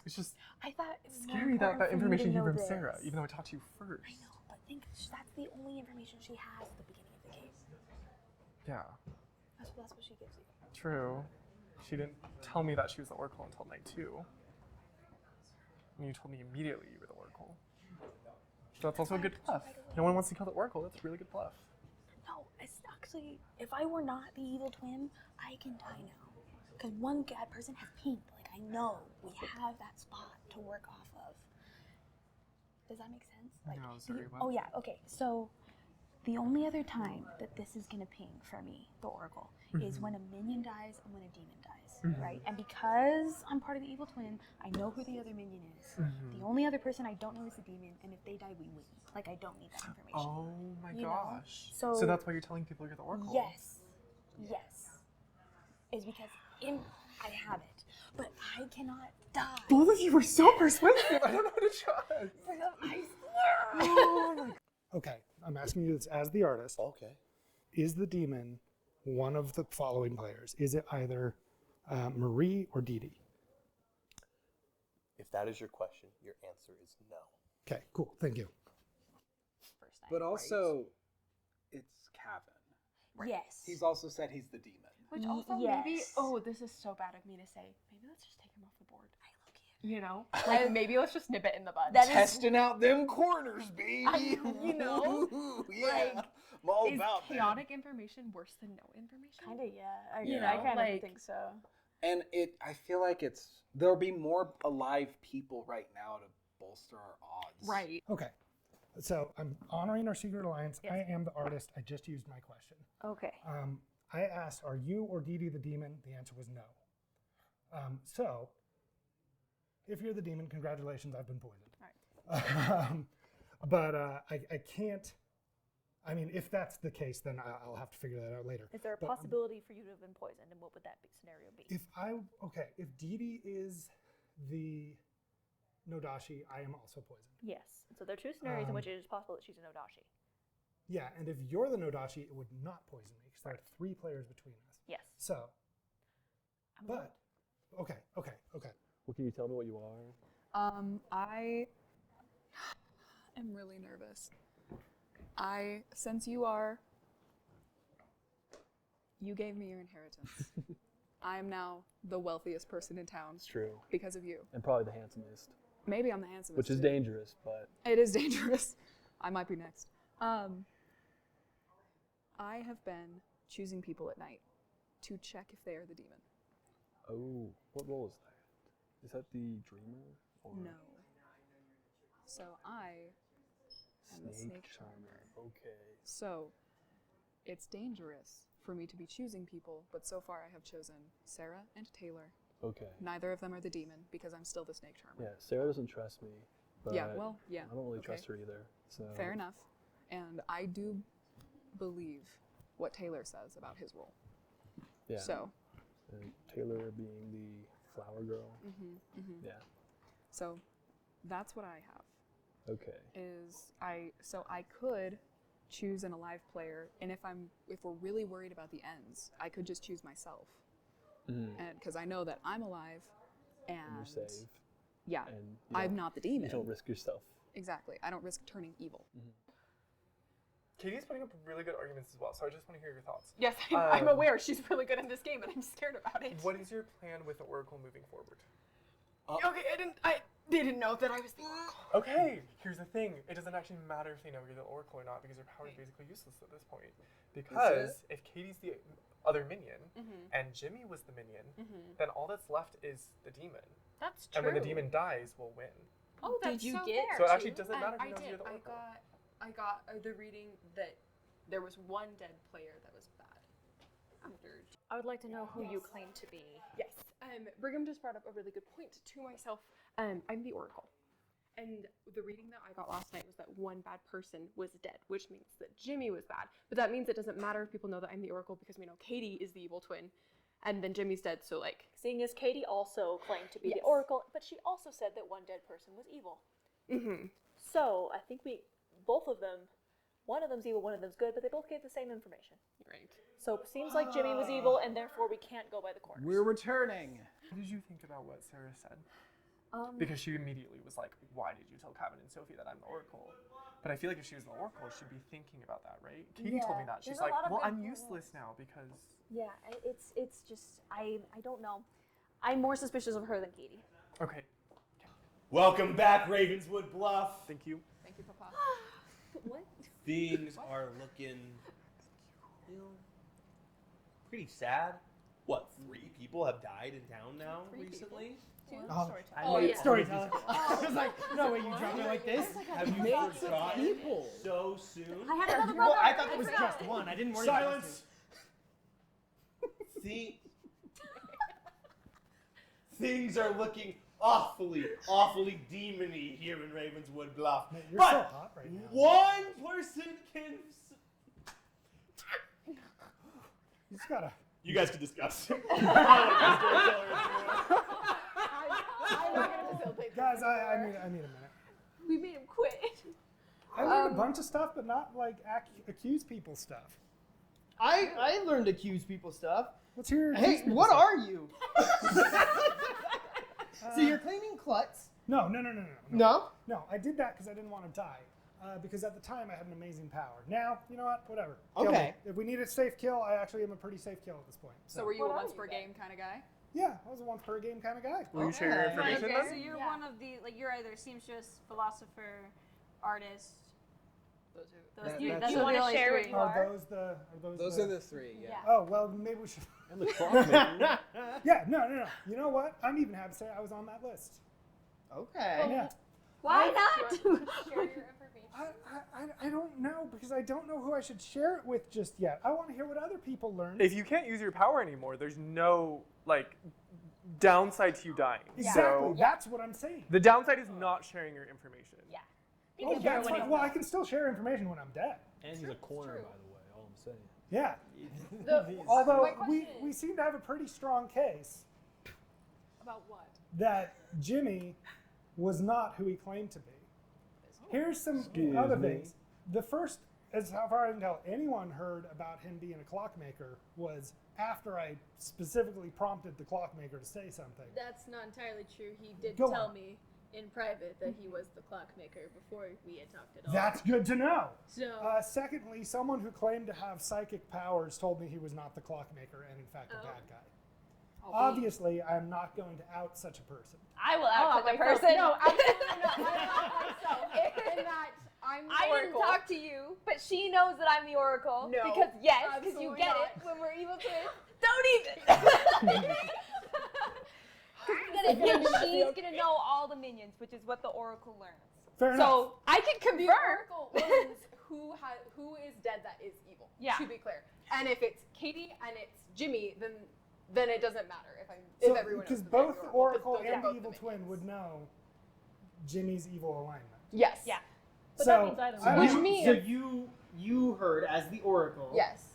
It's just I thought it was more scary that important that for you to information came know from this. Sarah, even though I talked to you first. I know, but think that's the only information she has at the beginning of the game. Yeah, That's what she gives you. true. She didn't tell me that she was the Oracle until night 2. And you told me immediately you were the Oracle. So that's also a good bluff. No one wants to kill the Oracle. That's a really good bluff. No, it's actually, if I were not the evil twin, I can die now. Because one bad person has pink. Like, I know we have that spot to work off of. Does that make sense? Like, No, sorry, what? Oh, yeah, okay. So, the only other time that this is going to ping for me, the Oracle, is when a minion dies and when a demon dies, right? And because I'm part of the evil twin, I know who the other minion is. The only other person I don't know is the demon, and if they die, we win. Like, I don't need that information. Oh my You know? gosh. So- So that's why you're telling people you're the Oracle? Yes. Yes. Is because I have it. But I cannot die. Both of you were so persuasive. I don't know how to trust. I swear Okay, I'm asking you this as the artist. Okay. Is the demon one of the following players? Is it either Marie or Dee Dee? If that is your question, your answer is no. Okay, cool. Thank you. But also, it's Kevin. Yes. He's also said he's the demon. Which also maybe, this is so bad of me to say. Maybe let's just take him off the board. You know, like maybe let's just nip it in the bud. Testing out them corners, baby. You know, yeah, like, I'm all is about chaotic information worse than no information? Kind of, yeah. You know, I kind of like- think so. And I feel like there'll be more alive people right now to bolster our odds. Right. Okay, so I'm honoring our secret alliance. I am the artist. I just used my question. Okay. I asked, are you or Dee Dee the demon? The answer was no. So, if you're the demon, congratulations, I've been poisoned. All right. But I can't, I mean, if that's the case, then I'll have to figure that out later. Is there a But, possibility for you to have been poisoned, and what would that scenario be? if Dee Dee is the Nodashi, I am also poisoned. Yes. So there are two scenarios in which it is possible that she's a Nodashi. Yeah, and if you're the Nodashi, it would not poison me because there are 3 players between us. Yes. So, but, okay. Well, can you tell me what you are? I am really nervous. Since you gave me your inheritance. I am now the wealthiest person in town. It's true. Because of you. And probably the handsomest. Maybe I'm the handsomest. Which is too. dangerous, but... It is dangerous. I might be next. I have been choosing people at night to check if they are the demon. Oh, what role is that? Is that the dreamer? Or No. So I am the snake charmer. Okay. So it's dangerous for me to be choosing people, but so far I have chosen Sarah and Taylor. Okay. Neither of them are the demon because I'm still the snake charmer. Yeah, Sarah doesn't trust me. But yeah. I don't really trust her either. So. Fair enough. And I do believe what Taylor says about his role. Yeah. So. And Taylor being the flower girl. Yeah. So that's what I have. Okay. So I could choose an alive player, and if we're really worried about the ends, I could just choose myself. And because I know that I'm alive, and you're safe. Yeah. And I'm not the demon. You don't risk yourself. Exactly. I don't risk turning evil. Katie's putting up really good arguments as well, so I just want to hear your thoughts. Yes, I'm aware she's really good in this game, and I'm scared about it. What is your plan with the Oracle moving forward? Okay, they didn't know that I was the Oracle. Okay, here's the thing. It doesn't actually matter if they know you're the Oracle or not, because your power is basically useless at this point. Because if Katie's the other minion, and Jimmy was the minion, then all that's left is the demon. That's true. And when the demon dies, we'll win. Oh, that's Did you so get- fair, So it actually too. doesn't matter who I knows did. you're the Oracle. I got the reading that there was one dead player that was bad. After. I would like to know who you claim to be. Yes. Brigham just brought up a really good point to myself. I'm the Oracle. And the reading that I got last night was that one bad person was dead, which means that Jimmy was bad. But that means it doesn't matter if people know that I'm the Oracle because we know Katie is the evil twin. And then Jimmy's dead, so like... Seeing as Katie also claimed to be Yes. the Oracle, but she also said that one dead person was evil. So I think both of them, one of them's evil, one of them's good, but they both gave the same information. Right. So it seems like Jimmy was evil, and therefore we can't go by the corners. We're returning. What did you think about what Sarah said? Because she immediately was like, why did you tell Kevin and Sophie that I'm the Oracle? But I feel like if she was the Oracle, she'd be thinking about that, right? Katie told me that. She's there's a like, lot of well, I'm influence. useless now because... Yeah, it's just, I don't know. I'm more suspicious of her than Katie. Okay. Welcome back, Ravenswood Bluff. Thank you. Thank you, Papa. What? Things are looking, pretty sad. What, 3 people have died in town now recently? Storyteller. I was like, no way, you dropped it like this? Have you forgotten people. so soon? I had another brother. I thought there was just one. I didn't worry about Silence! See? Things are looking awfully demony here in Ravenswood Bluff. Man, you're but so hot right now. one person can... You just gotta... You guys can discuss. I'm not going to facilitate. Guys, I need a minute. We made him quit. I learned a bunch of stuff, but not like accuse people stuff. I learned to accuse people stuff. Let's hear. Hey, what are you? So you're claiming Klutz? No. No? No, I did that because I didn't want to die. Because at the time I had an amazing power. Now, you know what? Whatever. Kill me. Okay. If we need a safe kill, I actually am a pretty safe kill at this point. So were you a once per game kind of guy? Yeah, I was a once per game kind of guy. Will you share your information Okay, then? so you're one of the, like, you're either seamstress, philosopher, artist. That's you want to share what you are? Those are the three, yeah. Oh, well, maybe we should. And the clockmaker. Yeah, no. You know what? I'm even happy to say I was on that list. Okay. Yeah. Why not? Share your information. I don't know, because I don't know who I should share it with just yet. I want to hear what other people learn. If you can't use your power anymore, there's no like downside to you dying. Exactly, So that's what I'm saying. the downside is not sharing your information. Yeah. Oh, that's fine. Well, I can still share information when I'm dead. And he's a corner, by the way, all I'm saying. Yeah. My Although question we seem to have a pretty strong case About what? that Jimmy was not who he claimed to be. Here's some other things. The first, as far as I can tell, anyone heard about him being a clockmaker was after I specifically prompted the clockmaker to say something. That's not entirely true. He did Go tell on. me in private that he was the clockmaker before we had talked at all. That's good to know. So Secondly, someone who claimed to have psychic powers told me he was not the clockmaker and in fact a bad guy. Obviously, I'm not going to out such a person. I will out the person. No, absolutely not. I'm not myself. In that I'm the I Oracle. didn't talk to you, but she knows that I'm the Oracle. No, because because you absolutely get not. it when we're evil twins. Don't even. She's gonna know all the minions, which is what the Oracle learns. Fair enough. So I can The confirm. Oracle learns who is dead that is evil. Yeah. To be clear. And if it's Katie and it's Jimmy, then it doesn't matter if everyone knows Because that they're both the the Oracle, Oracle 'cause those are and both the Evil the Twin minions. would know Jimmy's evil alignment. Yes. Yeah. But So, that means either I way. don't- Which means So you heard as the Oracle yes,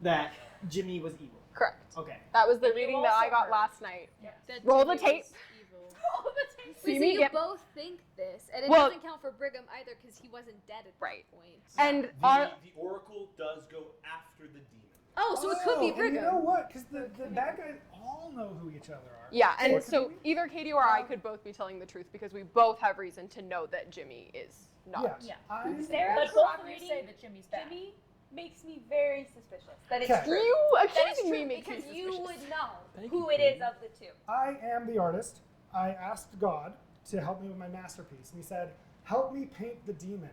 that Jimmy was evil. correct. Okay. That was the And you reading that I also got heard last night. That Roll the Jimmy tape. was evil. See so me? you Yep. both think this, and it Well- doesn't count for Brigham either because he wasn't dead at Right. that point. And The Oracle does go after the demon. Oh, so it could be and Brigham. you know what? Because the bad guys all know who each other are. yeah, and Or so could we? either Katie or I could both be telling the truth because we both have reason to know that Jimmy is not. Yeah. Sarah, But both of you say that Jimmy's bad. Jimmy makes me very suspicious. That it's Okay. true. You That is accusing true me makes me because you suspicious. would know Thank who you, it is Katie. of the two. I am the artist. I asked God to help me with my masterpiece. And he said, help me paint the demon.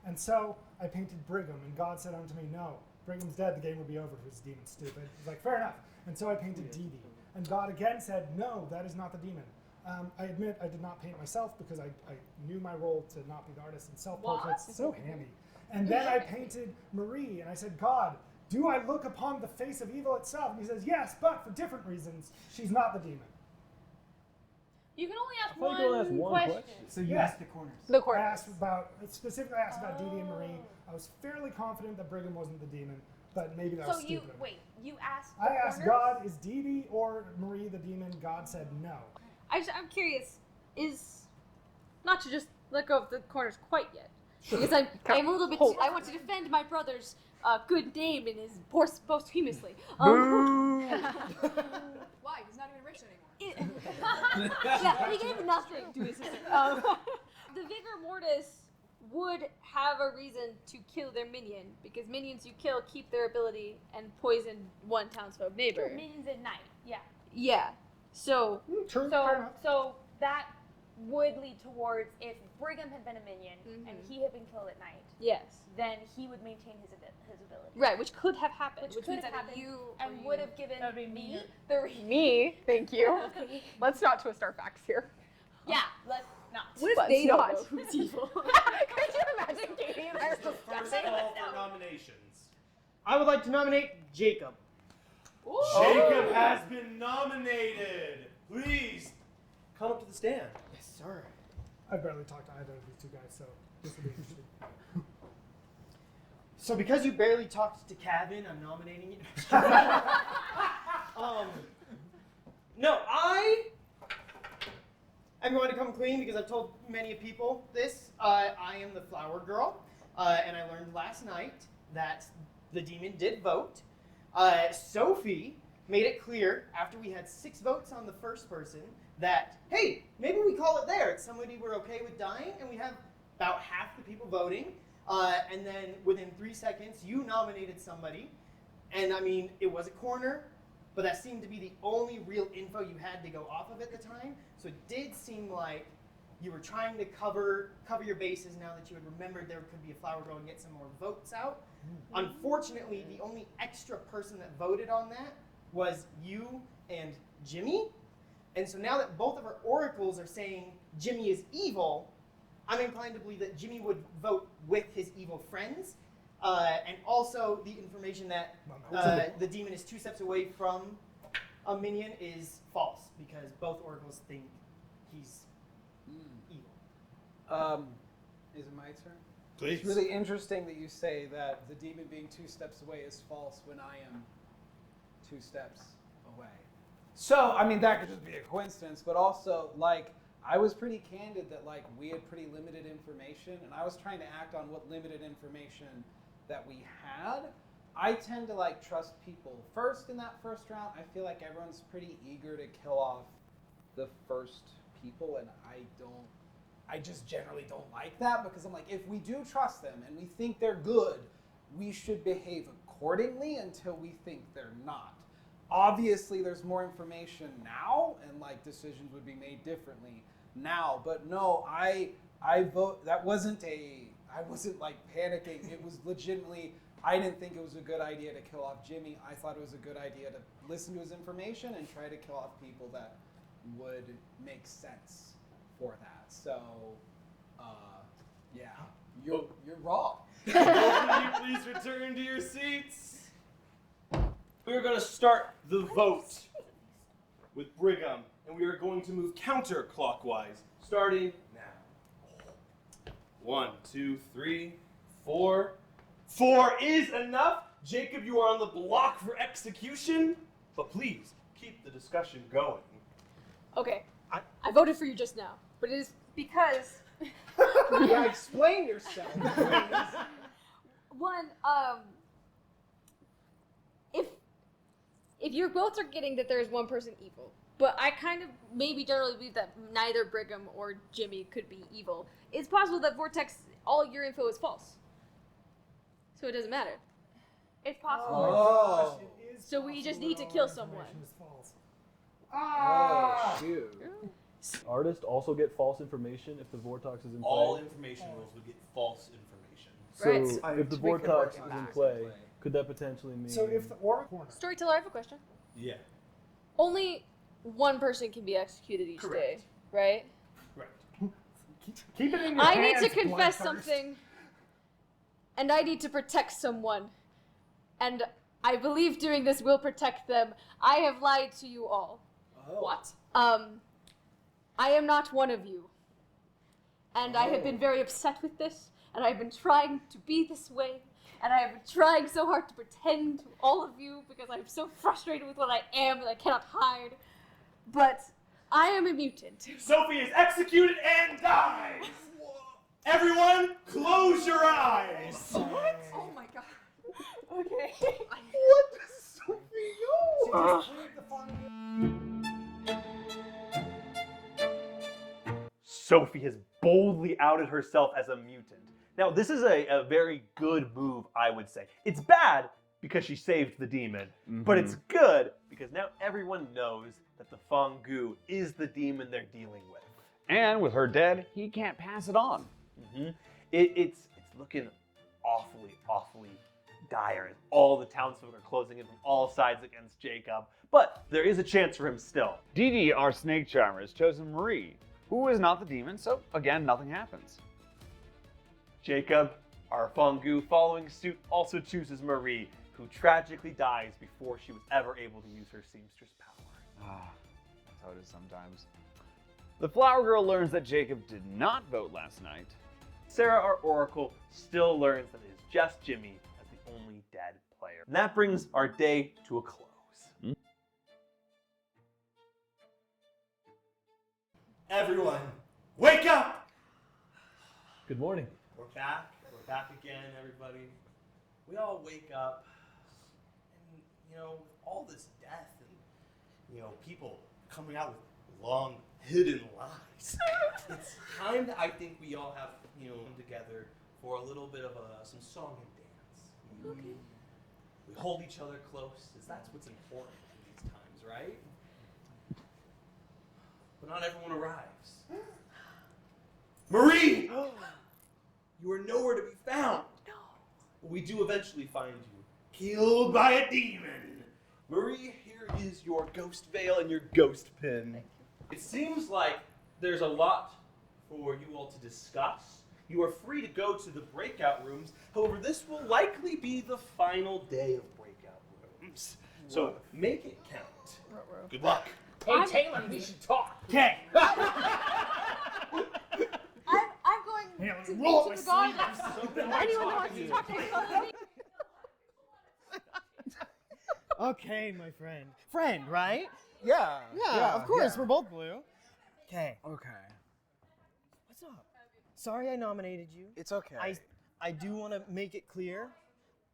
And so I painted Brigham, and God said unto me, no, Brigham's dead, the game will be over if his demon's stupid. He's like, fair enough. And so I painted Dee Dee. And God again said, no, that is not the demon. I admit I did not paint myself because I knew my role to not be the artist, and self-portrait's so handy. And then I painted Marie, and I said, God, do I look upon the face of evil itself? And he says, yes, but for different reasons, she's not the demon. You can only ask I thought you could only ask one question. So you Yeah. asked the corners. The I court. asked about, specifically I asked about Dee Dee and Marie. I was fairly confident that Brigham wasn't the demon, but maybe that So was you stupid. wait. You asked. I the asked corners? God, is Dee Dee or Marie the demon? God said no. I'm curious, is not to just let go of the corners quite yet, because I'm a little bit. I want to defend my brother's good name in his posthumously. Why? He's not even rich anymore. Yeah, he gave nothing to his sister. The Vigor Mortis would have a reason to kill their minion because minions you kill keep their ability and poison one townsfolk neighbor. Minions at night. Yeah. Yeah. So True. So that would lead towards if Brigham had been a minion and Mhm. he had been killed at night, yes. then he would maintain his ability. Right, which could have happened. Which could means have that happened you and would have given That would be me meaner. the Me, thank you. Okay. Let's not twist our facts here. Yeah, let's not. What if Let's they not. don't know who's evil? Could you imagine Katie and I are First discussing? call for nominations. I would like to nominate Jacob. Jacob has been nominated. Please come up to the stand. Yes, sir. I barely talked to either of these two guys, so this will be interesting. So because you barely talked to Kevin, I'm nominating you. No, I am going to come clean because I've told many people this. I am the flower girl. and I learned last night that the demon did vote. Sophie made it clear after we had 6 votes on the first person that, hey, maybe we call it there. It's somebody we're okay with dying, and we have about half the people voting. And then within 3 seconds, you nominated somebody. And I mean, it was a corner, but that seemed to be the only real info you had to go off of at the time. So it did seem like you were trying to cover your bases now that you had remembered there could be a flower girl and get some more votes out. Unfortunately, the only extra person that voted on that was you and Jimmy. And so now that both of our oracles are saying Jimmy is evil, I'm inclined to believe that Jimmy would vote with his evil friends. And also the information that the demon is 2 steps away from a minion is false, because both oracles think he's evil. Is it my turn? Please. It's really interesting that you say that the demon being 2 steps away is false when I am 2 steps away. So, I mean, that could just be a coincidence, but also, like, I was pretty candid that, like, we had pretty limited information, and I was trying to act on what limited information that we had. I tend to, like, trust people first in that first round. I feel like everyone's pretty eager to kill off the first people, and I just generally don't like that, because I'm like, if we do trust them and we think they're good, we should behave accordingly until we think they're not. Obviously, there's more information now, and like decisions would be made differently now. But no, I vote. That wasn't I wasn't like panicking. It was legitimately. I didn't think it was a good idea to kill off Jimmy. I thought it was a good idea to listen to his information and try to kill off people that would make sense for that. So, yeah, you're wrong. Both of you please return to your seats. We are going to start the vote with Brigham, and we are going to move counterclockwise, starting now. 1, 2, 3, 4. 4 is enough. Jacob, you are on the block for execution, but please keep the discussion going. Okay, I voted for you just now, but it is because... Yeah, explain yourself. One, if your votes are getting that there is one person evil, but I kind of maybe generally believe that neither Brigham or Jimmy could be evil, it's possible that Vortex, all your info is false. So it doesn't matter. It's possible. Oh. So we just need to kill someone. Oh, shoot. Artists also get false information if the Vortex is in play. All information rules would get false So information. Right. if the We could Vortex work is it in back. play, could that potentially mean... So if the oracle Storyteller, I have a question. Yeah. Only one person can be executed each day, right? Correct. keep it in your I hands, need to confess Bloodthirst. something, and I need to protect someone, and I believe doing this will protect them. I have lied to you all. What? I am not one of you, and I have been very upset with this, and I've been trying to be this way, and I have been trying so hard to pretend to all of you because I'm so frustrated with what I am that I cannot hide. But I am a mutant. Sophie is executed and dies. Everyone, close your eyes. What? Oh my god. Okay. What does Sophie know? Sophie has boldly outed herself as a mutant. Now, this is a very good move, I would say. It's bad because she saved the demon, but it's good because now everyone knows that the Fungu is the demon they're dealing with. And with her dead, he can't pass it on. It's looking awfully dire. All the townsfolk are closing in from all sides against Jacob, but there is a chance for him still. Dee Dee, our snake charmer, has chosen Marie, who is not the demon, so again, nothing happens. Jacob, our Fungu, following suit, also chooses Marie, who tragically dies before she was ever able to use her seamstress power. That's how it is sometimes. The flower girl learns that Jacob did not vote last night. Sarah, our oracle, still learns that it is just Jimmy as the only dead player. And that brings our day to a close. Everyone, wake up! Good morning. We're back. Back again, everybody. We all wake up, and with all this death and people coming out with long hidden lies. It's time that I think we all have come together for a little bit of some song and dance. Okay. We hold each other close, because that's what's important in these times, right? But not everyone arrives. Marie! You are nowhere to be found. No. We do eventually find you, killed by a demon. Marie, here is your ghost veil and your ghost pin. It seems like there's a lot for you all to discuss. You are free to go to the breakout rooms. However, this will likely be the final day of breakout rooms. So make it count. Good luck. Hey, Taylor, we should talk. Okay. I'm going to roll the my garden. sleeves. Anyone who wants to talk to me. Okay, my friend. Friend, right? Yeah. Yeah, of course. We're both blue. Okay. Okay. What's up? Sorry I nominated you. It's okay. I do want to make it clear.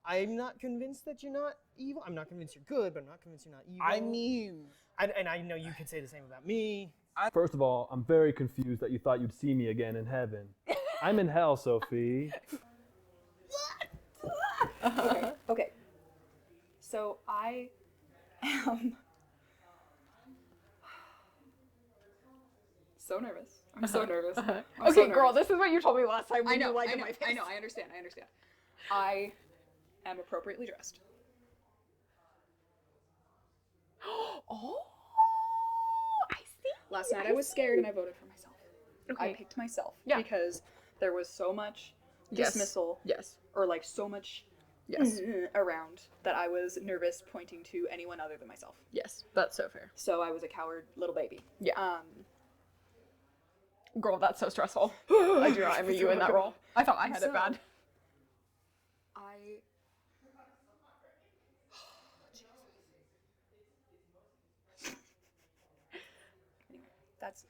I'm not convinced that you're not evil. I'm not convinced you're good, but I'm not convinced you're not evil. I mean... And I know you could say the same about me. First of all, I'm very confused that you thought you'd see me again in heaven. I'm in hell, Sophie. Okay. So I am so nervous. I'm so nervous. I'm Okay, so girl, nervous. this is what you told me last time. I when know, you lied I to know, my face. I know, I understand. I am appropriately dressed. Oh, I see. Last night I was scared and I voted for myself. I Okay. picked myself because there was so much Yes. dismissal Yes. or like so much Yes. around that I was nervous pointing to anyone other than myself. Yes, that's so fair. So I was a coward little baby. Yeah. Girl, that's so stressful. I do not envy you in that role. I thought I had it bad. That's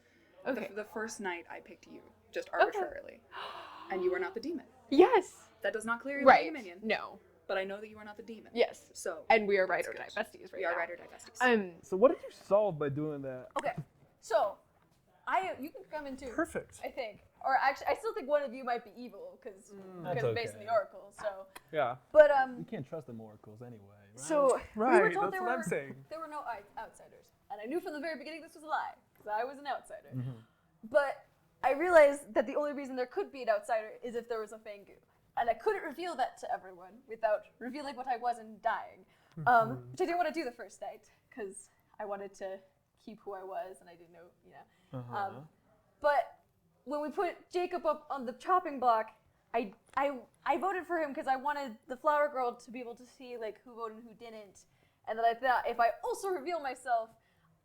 Okay. the first night I picked you, just arbitrarily. And you are not the demon. Yes. That does not clear your Right. minion. No. But I know that you are not the demon. Yes. So And we are ride that's or die good. besties right We are now. ride or die besties. So what did you solve by doing that? Okay, so you can come in too. Perfect. I think, or actually, I still think one of you might be evil because That's based on okay. the oracle. So, Yeah. but You can't trust the oracles anyway, right? so we were Right, told that's there what were I'm saying. there were no outsiders, and I knew from the very beginning this was a lie because I was an outsider. Mhm. But I realized that the only reason there could be an outsider is if there was a Fangu. And I couldn't reveal that to everyone without revealing what I was and dying. Which I didn't want to do the first night, because I wanted to keep who I was and I didn't know, but when we put Jacob up on the chopping block, I voted for him because I wanted the flower girl to be able to see like who voted and who didn't. And then I thought if I also reveal myself,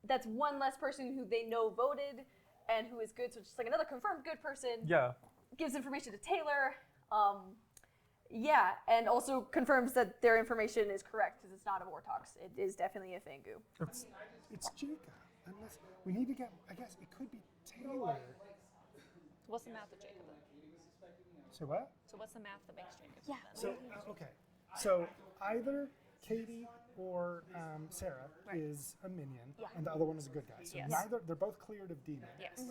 that's one less person who they know voted and who is good. So it's just like another confirmed good person. Yeah. Gives information to Taylor. Yeah, and also confirms that their information is correct because it's not a Wartox. It is definitely a Fangu. It's Jacob. Unless we need to get. I guess it could be Taylor. What's the math of Jacob then? So what? So what's the math that makes Jacob? Yeah. So okay. So either Katie or Sarah Right. is a minion, Yeah. and the other one is a good guy. So Yes. they're both cleared of demon. Yes.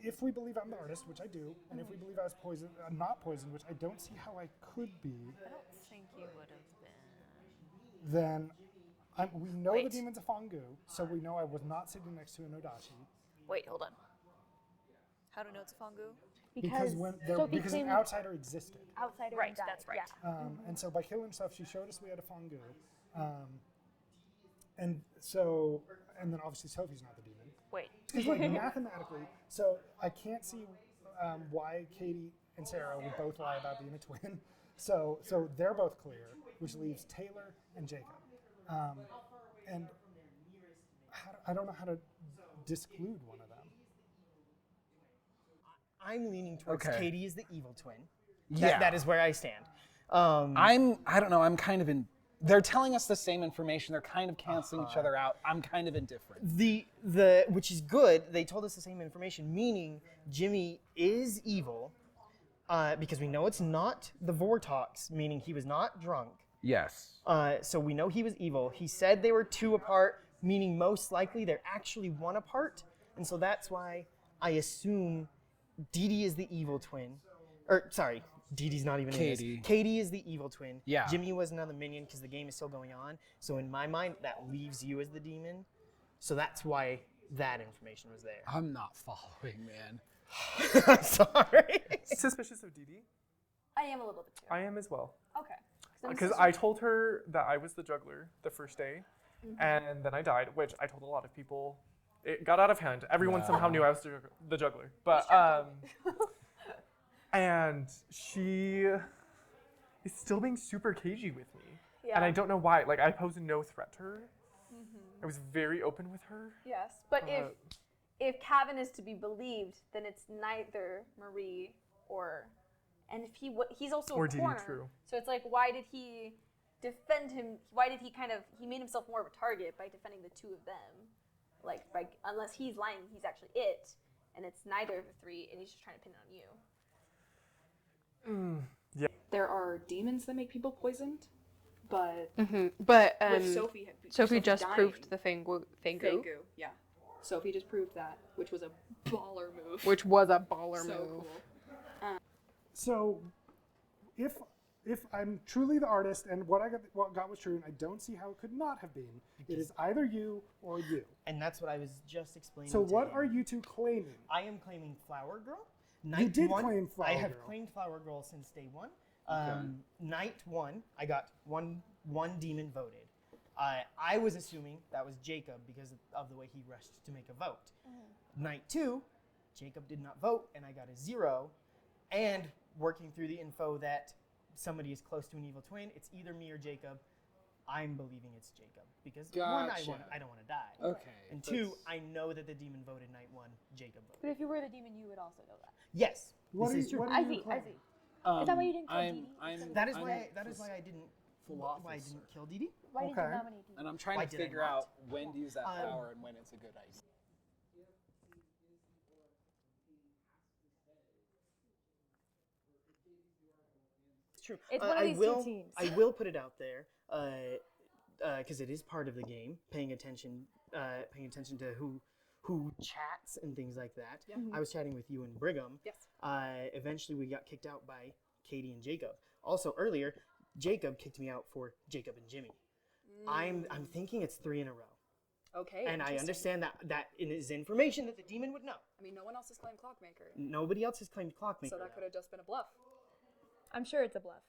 If we believe I'm the artist, which I do, and if we believe I was poisoned, not poisoned, which I don't see how I could be, I don't think you would have been. then we know Wait. the demon's a Fangu, so we know I was not sitting next to an Odachi. Wait, hold on. How do I know it's a Fangu? Because an outsider existed. Outsider Right, died. that's right. Yeah. And so by killing stuff, she showed us we had a Fangu. And then obviously Sophie's not the demon. Wait. It's like mathematically, so I can't see why Katie and Sarah would both lie about being a twin. So they're both clear, which leaves Taylor and Jacob. And I don't know how to disclude one of them. I'm leaning towards Okay. Katie is the evil twin. Yeah. That is where I stand. I don't know, I'm kind of in, they're telling us the same information, they're kind of canceling each other out. I'm kind of indifferent. Which is good. They told us the same information, meaning Jimmy is evil, because we know it's not the Vortox, meaning he was not drunk. Yes. So we know he was evil. He said they were 2 apart, meaning most likely they're actually 1 apart. And so that's why I assume Dee Dee is the evil twin. Or, sorry, Dee Dee's not even Katie. in this. Katie is the evil twin. Yeah. Jimmy was another minion because the game is still going on. So in my mind, that leaves you as the demon. So that's why that information was there. I'm not following, man. I'm sorry. Suspicious of Dee Dee? I am a little bit too. I am as well. Okay. Because I told her that I was the juggler the first day, and then I died, which I told a lot of people. It got out of hand. Everyone somehow knew I was the juggler. But, and she is still being super cagey with me. Yeah. And I don't know why. Like, I posed no threat to her. I was very open with her. Yes, but if Kevin is to be believed, then it's neither Marie or, and if he's also Or a Dee Dee, corner. true. So it's like, why did he defend him? Why did he he made himself more of a target by defending the 2 of them? Like, unless he's lying, he's actually it, and it's neither of the 3, and he's just trying to pin it on you. Yeah. There are demons that make people poisoned, but But with Sophie just dying, proved the Fangu. Yeah, Sophie just proved that, which was a baller move. Which was a baller so move. Cool. So, if I'm truly the artist and what got was true, and I don't see how it could not have been, it is either you or you. And that's what I was just explaining. So to what him. are you 2 claiming? I am claiming Flower Girl. You did claim Flower I have Girl. claimed Flower Girl since day 1. Okay. Night 1, I got one demon voted. I was assuming that was Jacob because of the way he rushed to make a vote. Night 2, Jacob did not vote, and I got a 0. And working through the info that somebody is close to an evil twin, it's either me or Jacob. I'm believing it's Jacob because 1, Gotcha. I don't want to die. Okay, And 2, I know that the demon voted night 1. Jacob voted. But if you were the demon, you would also know that. Yes, What this are is you- true. what are you I see. Is that why you didn't kill Dee Dee? That is why I didn't. Why I didn't kill Dee Dee? Why didn't you nominate Dee Dee? And I'm trying Why to did I figure not? out when to use that power and when it's a good idea. It's true. It's one of these 2 teams. I will put it out there because it is part of the game. Paying attention to who chats and things like that. Yeah. I was chatting with you and Brigham. Yes. Eventually, we got kicked out by Katie and Jacob. Also, earlier, Jacob kicked me out for Jacob and Jimmy. I'm thinking it's 3 in a row. Okay. And I interesting. understand that it is information that the demon would know. I mean, no one else has claimed Clockmaker, Nobody else has claimed Clockmaker. so that could have just been a bluff. I'm sure it's a bluff.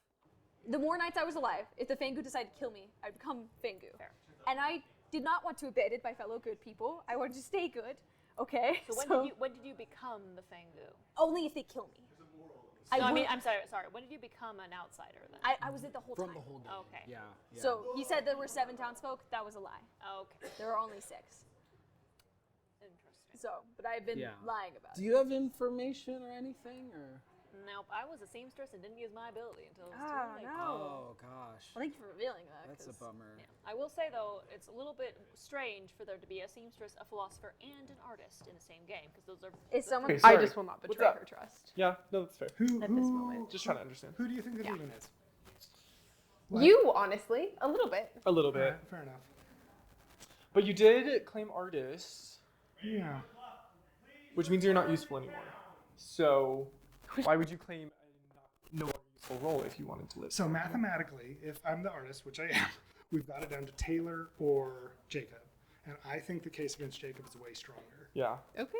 The more nights I was alive, if the Fangu decided to kill me, I'd become Fangu. And I did not want to abandon my fellow good people. I wanted to stay good. Okay. So when did you become the Fangu? Only if they kill me. No, I mean, I'm sorry. When did you become an outsider then? I was it the whole From time. the whole game. Okay. Yeah. So he said there were 7 townsfolk. That was a lie. Okay. There were only 6. Interesting. So, but I've been lying about Do it. you have information or anything, or? Nope. I was a seamstress and didn't use my ability until it was Ah, too late. no. Oh gosh. Well, thank you for revealing that. That's a 'cause- bummer. Yeah. I will say though, it's a little bit strange for there to be a seamstress, a philosopher, and an artist in the same game because those are. Is someone? Okay, I sorry. just will not What's betray up? her trust. Yeah, no, that's fair. Who, At this moment. Just trying to understand. Who do you think the demon is? You, honestly, a little bit. A little bit. Alright, fair enough. But you did claim artist, Yeah. which means you're not useful anymore. So why would you claim a no longer useful role if you wanted to live? So mathematically, if I'm the artist, which I am, we've got it down to Taylor or Jacob. And I think the case against Jacob is way stronger. Yeah. Okay.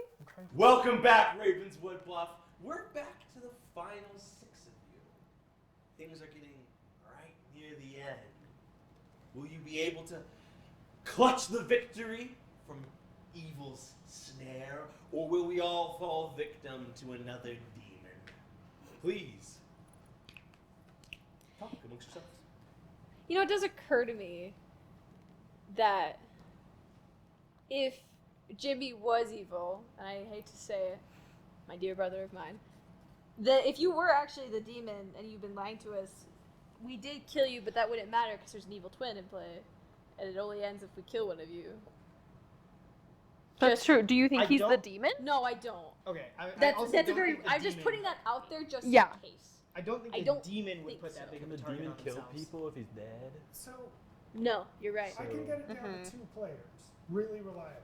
Welcome back, Ravenswood Bluff. We're back to the final 6 of you. Things are getting right near the end. Will you be able to clutch the victory from evil's snare, or will we all fall victim to another demon? Please, talk amongst yourselves. You know, it does occur to me that if Jimmy was evil, and I hate to say it, my dear brother of mine, that if you were actually the demon and you've been lying to us, we did kill you, but that wouldn't matter because there's an evil twin in play, and it only ends if we kill one of you. That's true. Do you think I he's the don't- demon? No, I don't. Okay, I That's also that's a don't very. think the I'm just demon- putting that out there just Yeah. in case. I don't think I the don't demon would think put so. that big Can of the a target demon on kill themselves. people if he's dead? So No, you're right. I can get it down to 2 players really reliably.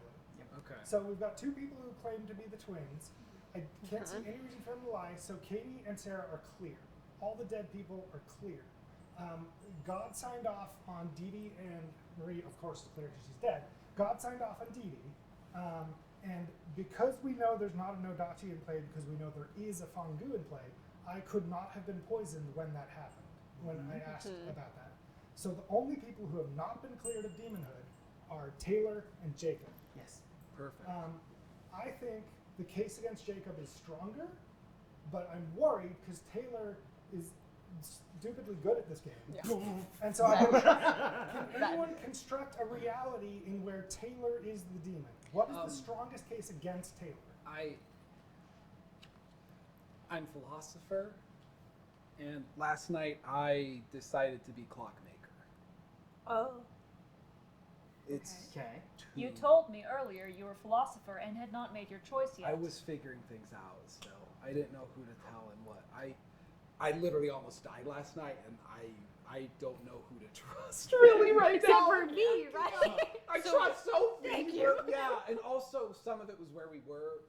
Okay. So we've got 2 people who claim to be the twins. I can't see any reason for them to lie. So Katie and Sarah are clear. All the dead people are clear. God signed off on Dee Dee and Marie. Of course, it's clear because she's dead. God signed off on Dee Dee. And because we know there's not a Nodachi in play, because we know there is a Fangu in play, I could not have been poisoned when that happened, when I asked about that. So the only people who have not been cleared of demonhood are Taylor and Jacob. Yes. Perfect. I think the case against Jacob is stronger, but I'm worried because Taylor is stupidly good at this game. And so can anyone construct a reality in where Taylor is the demon? What is the strongest case against Taylor? I'm philosopher, and last night I decided to be clockmaker. Oh. It's okay. You told me earlier you were a philosopher and had not made your choice yet. I was figuring things out still. I didn't know who to tell and what. I literally almost died last night, and I don't know who to trust really right Except now. for me, right? I trust Sophie. Thank you. Yeah, and also some of it was where we were.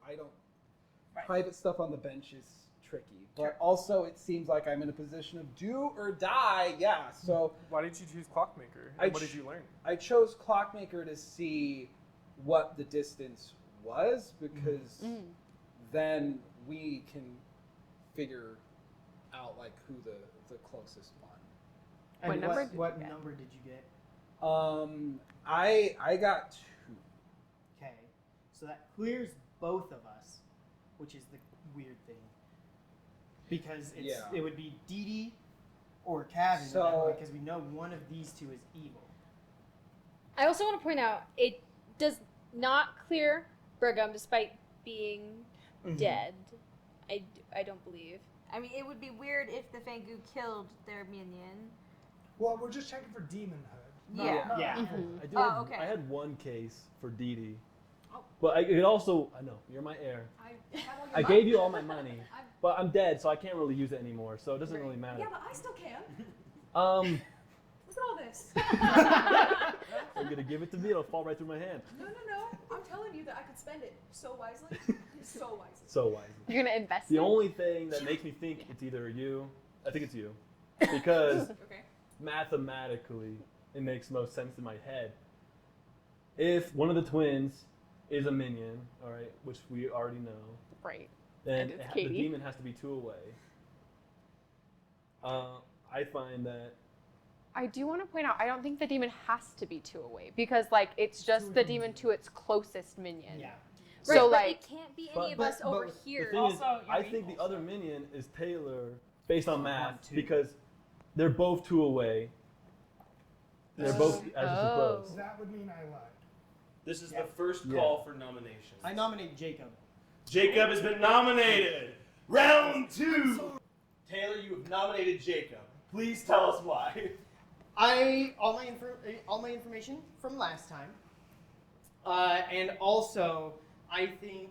Private stuff on the bench is tricky, but also it seems like I'm in a position of do or die. Yeah, so Why did you choose Clockmaker? I And what did you learn? I chose Clockmaker to see what the distance was because then we can figure out like who the closest one. And What what number number, did you get? did you get? I got 2. Okay, so that clears both of us, which is the weird thing. Because it would be Dee Dee or Kevin because we know one of these 2 is evil. I also want to point out it does not clear Brigham despite being dead. I don't believe. I mean, it would be weird if the Fangu killed their minion. Well, we're just checking for demonhood. Yeah. I do. Oh, okay. I had one case for Dee Dee, but I could also. I know you're my heir. I gave you all my money, but I'm dead, so I can't really use it anymore. So it doesn't really matter. Yeah, but I still can. Look at all this. I'm gonna give it to me. It'll fall right through my hand. No. I'm telling you that I could spend it so wisely. So wisely. So wisely. You're gonna invest The it? only thing that makes me think it's either you, I think it's you, because mathematically it makes most sense in my head. If one of the twins is a minion, all right, which we already know, Right. then And it's the Katie. demon has to be 2 away. I find that I do want to point out, I don't think the demon has to be 2 away because, like, it's just the demon to its closest minion. Yeah. So, Right, but like, it can't be any of us but over the here. thing is, I think the other minion is Taylor based on math because they're both 2 away. They're both as too close. That would mean I lied. This is the first call for nominations. I nominate Jacob. Jacob has been nominated. Round 2. Taylor, you have nominated Jacob. Please tell us why. All my information from last time, and also I think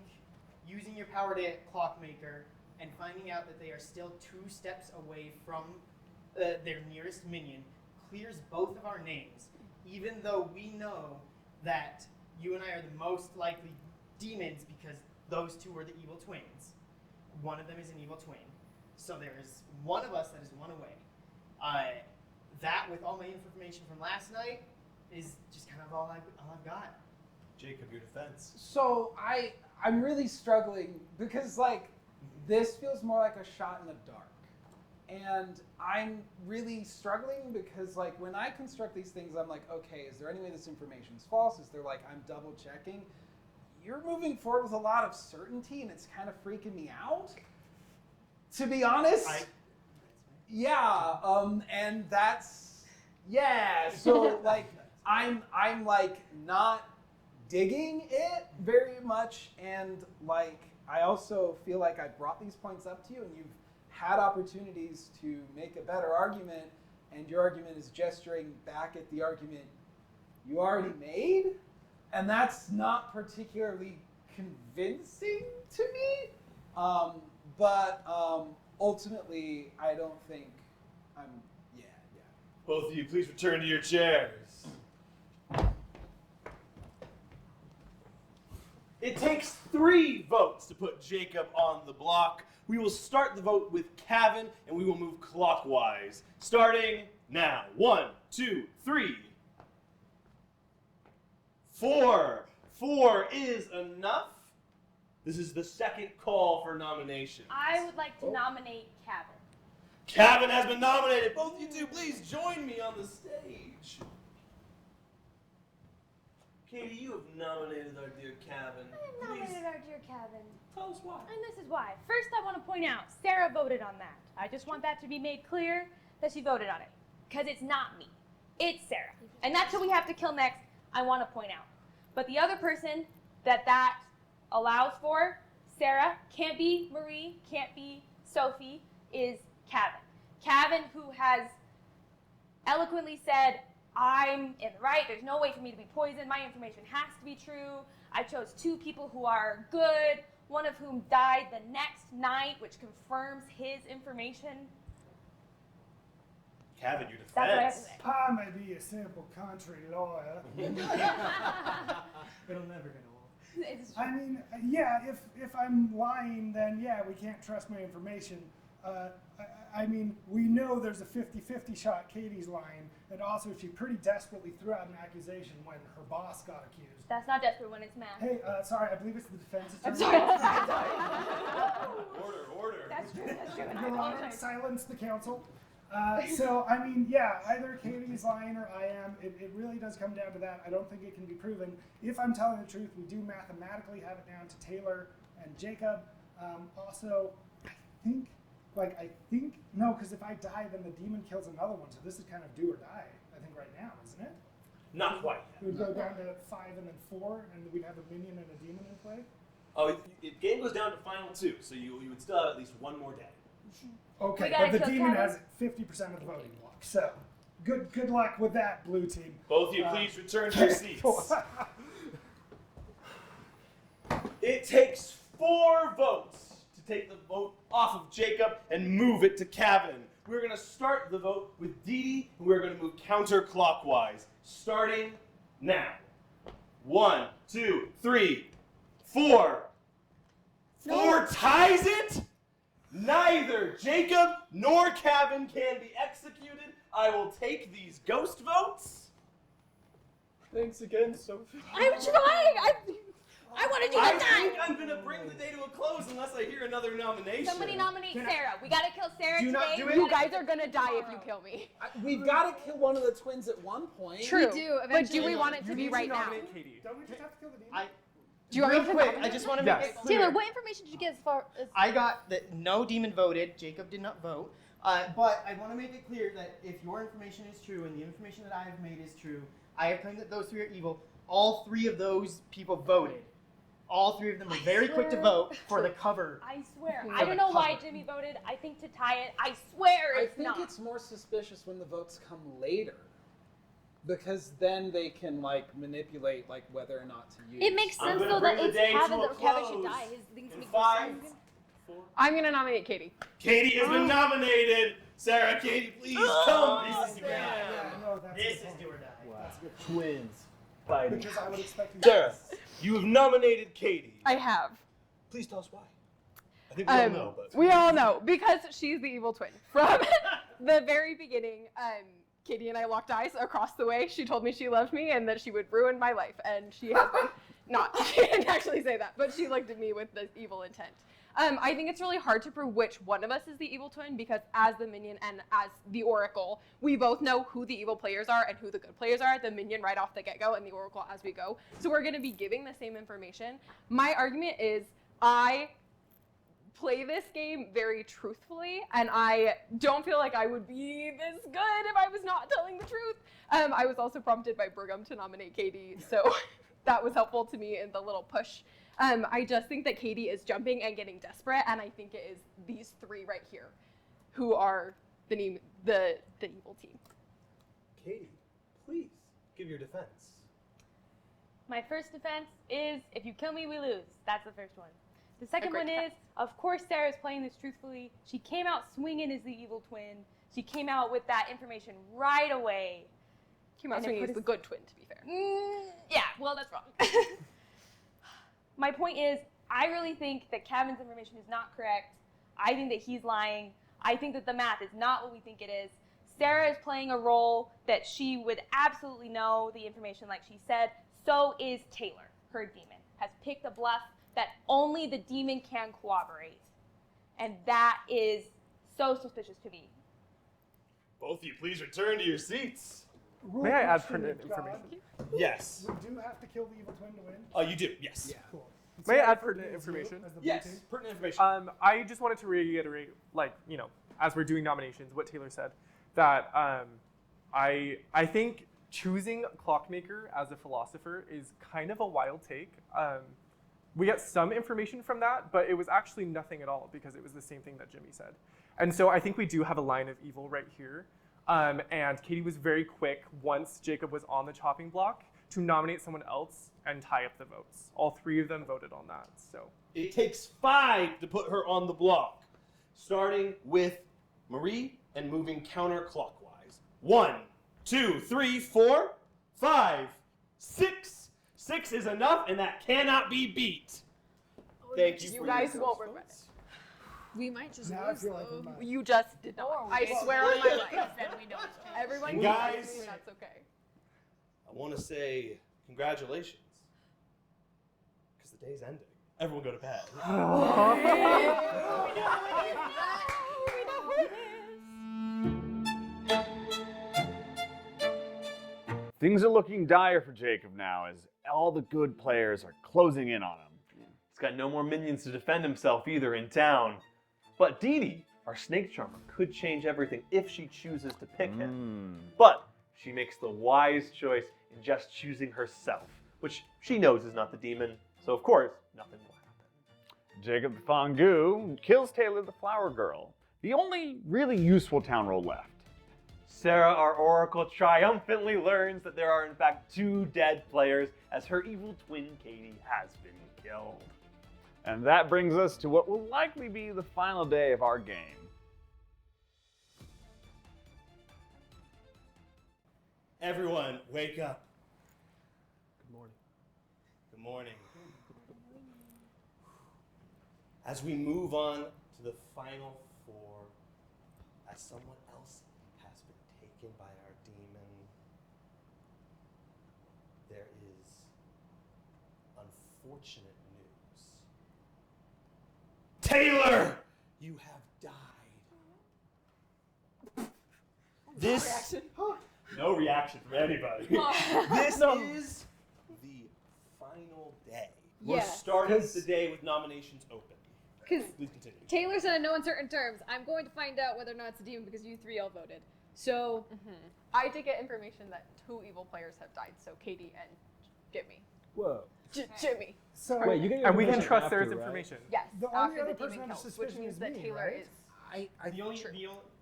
using your power to Clockmaker and finding out that they are still 2 steps away from their nearest minion clears both of our names, even though we know that you and I are the most likely demons because those 2 are the evil twins. One of them is an evil twin. So there is one of us that is 1 away. That, with all my information from last night, is just kind of all I've got. Jacob, your defense. So I'm really struggling because like this feels more like a shot in the dark. And I'm really struggling because like when I construct these things, I'm like, okay, is there any way this information is false? Is there like, I'm double checking? You're moving forward with a lot of certainty and it's kind of freaking me out. To be honest. And that's, so like, I'm like not digging it very much. And like, I also feel like I brought these points up to you and you've had opportunities to make a better argument, and your argument is gesturing back at the argument you already made. and that's not particularly convincing to me. But ultimately, I don't think I'm. Yeah. Both of you, please return to your chairs. It takes 3 votes to put Jacob on the block. We will start the vote with Cavan, and we will move clockwise. Starting now. 1, 2, 3. 4. 4 is enough. This is the second call for nominations. I would like to nominate Cavan. Cavan has been nominated. Both of you two, please join me on the stage. Katie, you have nominated our dear Cavan. I have nominated our dear Cavan. Tell us why. And this is why. First, I want to point out, Sarah voted on that. I just want that to be made clear that she voted on it. Because it's not me. It's Sarah. And that's who we have to kill next, I want to point out. But the other person that allows for, Sarah, can't be Marie, can't be Sophie, is Cavan. Cavan, who has eloquently said, I'm in the right, there's no way for me to be poisoned, my information has to be true. I chose 2 people who are good, one of whom died the next night, which confirms his information. Cavan, your defense. That's what I have to say. Pa may be a simple country lawyer. It'll never get old. I mean, yeah, if I'm lying, then yeah, we can't trust my information. I mean, we know there's a 50-50 shot Katie's lying, and also she pretty desperately threw out an accusation when her boss got accused. That's not desperate when it's math. Hey, sorry, I believe it's the defense I'm attorney. sorry. Order. That's true. And I Your Honor, apologize. silence the council. So, I mean, yeah, either Katie's lying or I am. It really does come down to that. I don't think it can be proven. If I'm telling the truth, we do mathematically have it down to Taylor and Jacob. Also, I think, no, because if I die, then the demon kills another one. So this is kind of do or die, I think, right now, isn't it? Not quite. It would go down to 5 and then 4, and we'd have a minion and a demon in play. Oh, game goes down to final 2, so you would still have at least 1 more day. Okay, but the demon has 50% of the voting block. So, good luck with that, blue team. Both of you, please return to your seats. It takes 4 votes to take the vote off of Jacob and move it to Cavan. We're going to start the vote with Dee Dee, and we're going to move counterclockwise, starting now. 1, 2, 3, 4. 4 ties it? Neither Jacob nor Cavan can be executed. I will take these ghost votes. Thanks again, Sophie. I'm trying! I want to do I it think done! I'm going to bring the day to a close unless I hear another nomination. Somebody nominate Sarah. We gotta kill Sarah Do today. not do it. You guys are gonna die if you kill me. We've got to kill one of the twins at one point. True. We do, But do eventually. we want it to be right now? Katie. Don't we just have to kill the demon? Do you want Real me to quick, nominate I just her? want to make Yes. it clear. Taylor, what information did you get as far as... I got that no demon voted. Jacob did not vote. But I want to make it clear that if your information is true and the information that I have made is true, I have claimed that those 3 are evil. All 3 of those people voted. All 3 of them were very quick to vote for the cover. I swear. For I don't the know why cover. Jimmy voted. I think to tie it. I swear I it's think not. it's more suspicious when the votes come later, because then they can manipulate whether or not to use. It makes I'm sense gonna though that bring the it's day to Cavan a that Cavan should close. die. His things In make 5, sense. 4. I'm gonna nominate Katie. Katie has been nominated. Sarah, Katie, please come. This is do or die. Yeah, no, that's a This good is point. do or die. That's a good point. Twins fighting. Because I would expect you Sarah, you have nominated Katie. I have. Please tell us why. I think we all know, but We all know because she's the evil twin. From the very beginning, Katie and I locked eyes across the way. She told me she loved me and that she would ruin my life, and she has been. Not, she didn't actually say that, but she looked at me with this evil intent. I think it's really hard to prove which one of us is the evil twin because as the minion and as the oracle, we both know who the evil players are and who the good players are, the minion right off the get-go and the oracle as we go. So we're going to be giving the same information. My argument is I play this game very truthfully, and I don't feel like I would be this good if I was not telling the truth. I was also prompted by Brigham to nominate Katie, so that was helpful to me in the little push. I just think that Katie is jumping and getting desperate, and I think it is these 3 right here who are the evil team. Katie, please give your defense. My first defense is if you kill me, we lose. That's the first one. The second great one is, of course, Sarah's playing this truthfully. She came out swinging as the evil twin. She came out with that information right away. Came out And it swinging put as the us- good twin, to be fair. Yeah, well, that's wrong. My point is, I really think that Kevin's information is not correct. I think that he's lying. I think that the math is not what we think it is. Sarah is playing a role that she would absolutely know the information like she said. So is Taylor, her demon, has picked a bluff that only the demon can corroborate. And that is so suspicious to me. Both of you, please return to your seats. May I add Question, pertinent God, information? Yes. We do have to kill the evil twin to win? Oh, you do, yes. Yeah. Cool. May I So add pertinent is you information? as the blue Yes, team? pertinent information. I just wanted to reiterate, like, you know, as we're doing nominations, what Taylor said, that I think choosing Clockmaker as a philosopher is kind of a wild take. We get some information from that, but it was actually nothing at all because it was the same thing that Jimmy said. And so I think we do have a line of evil right here. And Katie was very quick once Jacob was on the chopping block to nominate someone else and tie up the votes. All three of them voted on that. So It takes 5 to put her on the block, starting with Marie and moving counterclockwise. 1, 2, 3, 4, 5, 6. 6 is enough, and that cannot be beat. Thank you. You for guys your won't votes. regret it. We might just Now I lose feel like we though. might. You just did not. I swear on my life. Then we know it's true. Everyone And can guys- me, that's okay. I want to say congratulations, because the day's ending. Everyone go to bed. Things are looking dire for Jacob now as all the good players are closing in on him. He's got no more minions to defend himself either in town. But Dee Dee, our snake charmer, could change everything if she chooses to pick him. But she makes the wise choice in just choosing herself, which she knows is not the demon, so of course, nothing will happen. Jacob the Fongu kills Taylor the Flower Girl, the only really useful town role left. Sarah, our oracle, triumphantly learns that there are in fact 2 dead players as her evil twin Katie has been killed. And that brings us to what will likely be the final day of our game. Everyone, wake up. Good morning. Good morning. As we move on to the final 4, as someone else has been taken by our demon, there is unfortunate news. Taylor, you have died. This no reaction from anybody. This is the final day. We're Yes. starting the day with nominations open. Because Please continue. Taylor said in no uncertain terms, I'm going to find out whether or not it's a demon because you 3 all voted. So, I did get information that 2 evil players have died, so Katie and Jimmy. Whoa. Jimmy. So Wait, you get your and we can information trust after, Sarah's right? information. Yes, The only after other the person demon under kills, which suspicion means is that me, Taylor right? is The only,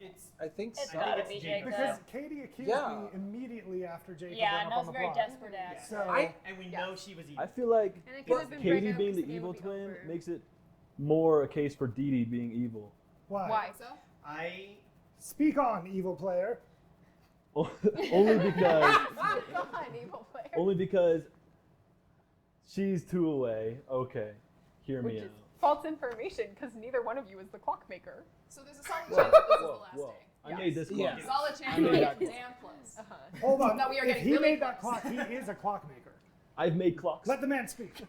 it's. I think It's so. gotta be Jacob. because Katie accused Yeah. me immediately after Jacob Yeah, went and up that on was the a very block. desperate act. So And we know she was evil. I feel like And it could have been Katie Brigham being the because they evil would be twin over. makes it more a case for Dee Dee being evil. why? why? I Speak on, evil player. Only because God, evil player. only because she's 2 away. Okay, hear me Which out. is false information because neither one of you is the clockmaker. So there's a solid Whoa, chance that this is the whoa, last whoa. day. I made this Yeah. clock. Solid I chance made that that we're clock. damn close. Hold on. No, we are if getting he really made that close. clock, he is a clockmaker. I've made clocks. Let the man speak.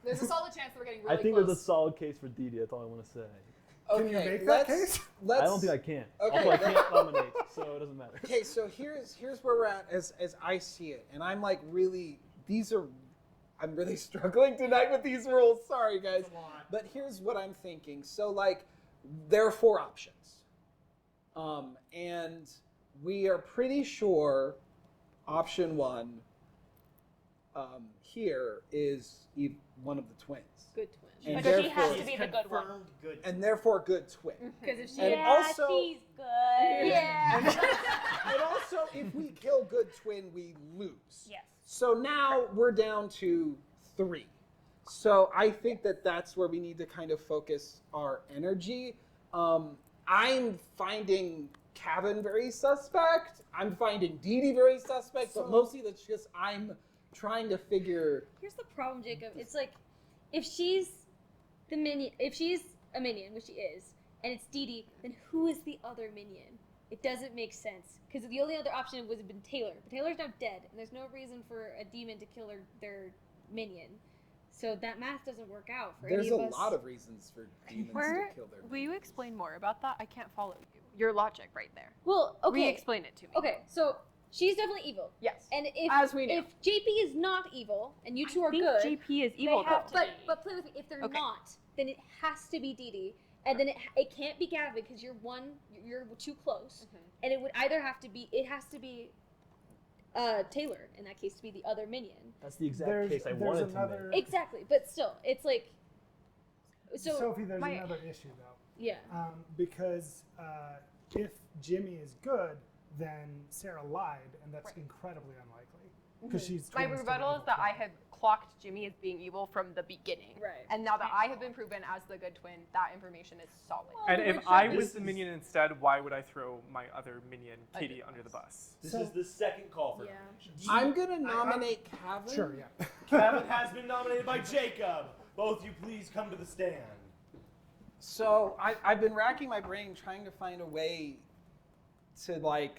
There's a solid chance that we're getting really I think close. there's a solid case for Dee Dee. That's all I want to say. Can you make that case? I don't think I can. Okay, Also, I can't nominate, so it doesn't matter. Okay, so here's where we're at as I see it, and I'm like really I'm really struggling tonight with these rules. Sorry guys, but here's what I'm thinking. So like, there are 4 options, and we are pretty sure option 1 here is one of the twins. Good twin. And But she has therefore- to be the good one. Good. And therefore good twin. Because if she And Yeah, also- she's good. And also, if we kill good twin, we lose. Yes. So now we're down to 3. So I think that that's where we need to kind of focus our energy. I'm finding Kevin very suspect. I'm finding Dee Dee very suspect, but mostly that's just I'm trying to figure. Here's the problem, Jacob. It's like, if she's a minion, which she is, and it's Dee Dee, then who is the other minion? It doesn't make sense, because the only other option would have been Taylor. But Taylor's now dead, and there's no reason for a demon to kill their minion. So that math doesn't work out for There's any of a us. lot of reasons for demons Where, to kill their. will you explain more about that? I can't follow you. Your logic right there. Well, okay. Re-explain it to me. Okay, so she's definitely evil. Yes. And if As we know. if JP is not evil and you two are think good, JP is evil, they have, though. but play with me. If they're Okay. not, then it has to be Dee Dee, and then it can't be Gavin because you're too close, and it would either have to be Taylor in that case to be the other minion. That's the exact case I wanted to make. Exactly, but still, it's like. So Sophie, there's another issue though. Yeah. Because if Jimmy is good, then Sarah lied, and that's incredibly unlikely. Because she's My twins to rebuttal the is that I had clocked Jimmy as being evil from the beginning. Right. And now that I have been proven as the good twin, that information is solid. And if I was the minion instead, why would I throw my other minion, Katie, under the bus? This is the second call for I'm gonna nominate Kevin. Sure, yeah. Kevin has been nominated by Jacob. Both you please come to the stand. So I've been racking my brain trying to find a way to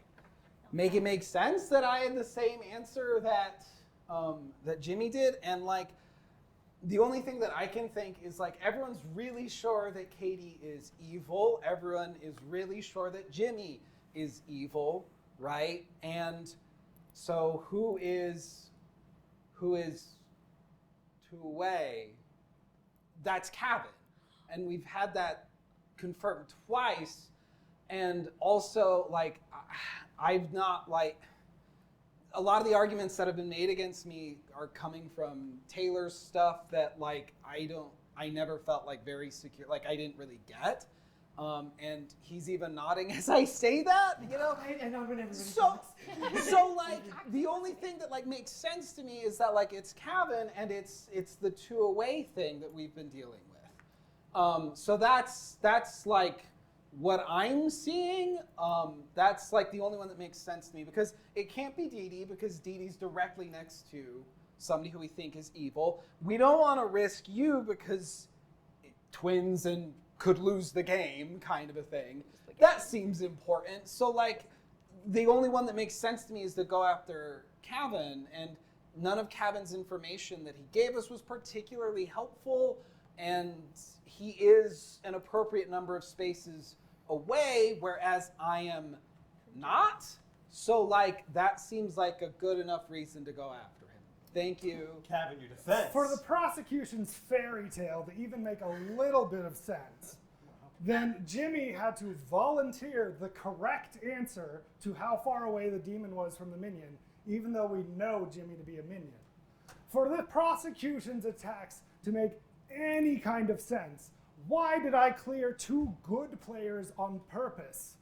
make it make sense that I had the same answer that that Jimmy did, and the only thing that I can think is everyone's really sure that Katie is evil. Everyone is really sure that Jimmy is evil, right? And so who is two-way? That's Kevin. And we've had that confirmed twice. And also, I've not, a lot of the arguments that have been made against me are coming from Taylor's stuff that, I never felt, very secure, I didn't really get. And he's even nodding as I say that, you know? So, the only thing that, makes sense to me is that, it's Kevin, and it's the two-away thing that we've been dealing with. So that's what I'm seeing. That's the only one that makes sense to me, because it can't be Dee Dee, because Dee Dee's directly next to somebody who we think is evil. We don't want to risk you because twins and could lose the game kind of a thing. That seems important. So the only one that makes sense to me is to go after Kevin, and none of Kevin's information that he gave us was particularly helpful, and he is an appropriate number of spaces away, whereas I am not. So that seems like a good enough reason to go after him. Thank you. Kevin, your defense. For the prosecution's fairy tale to even make a little bit of sense, then Jimmy had to volunteer the correct answer to how far away the demon was from the minion, even though we know Jimmy to be a minion. For the prosecution's attacks to make any kind of sense, why did I clear 2 good players on purpose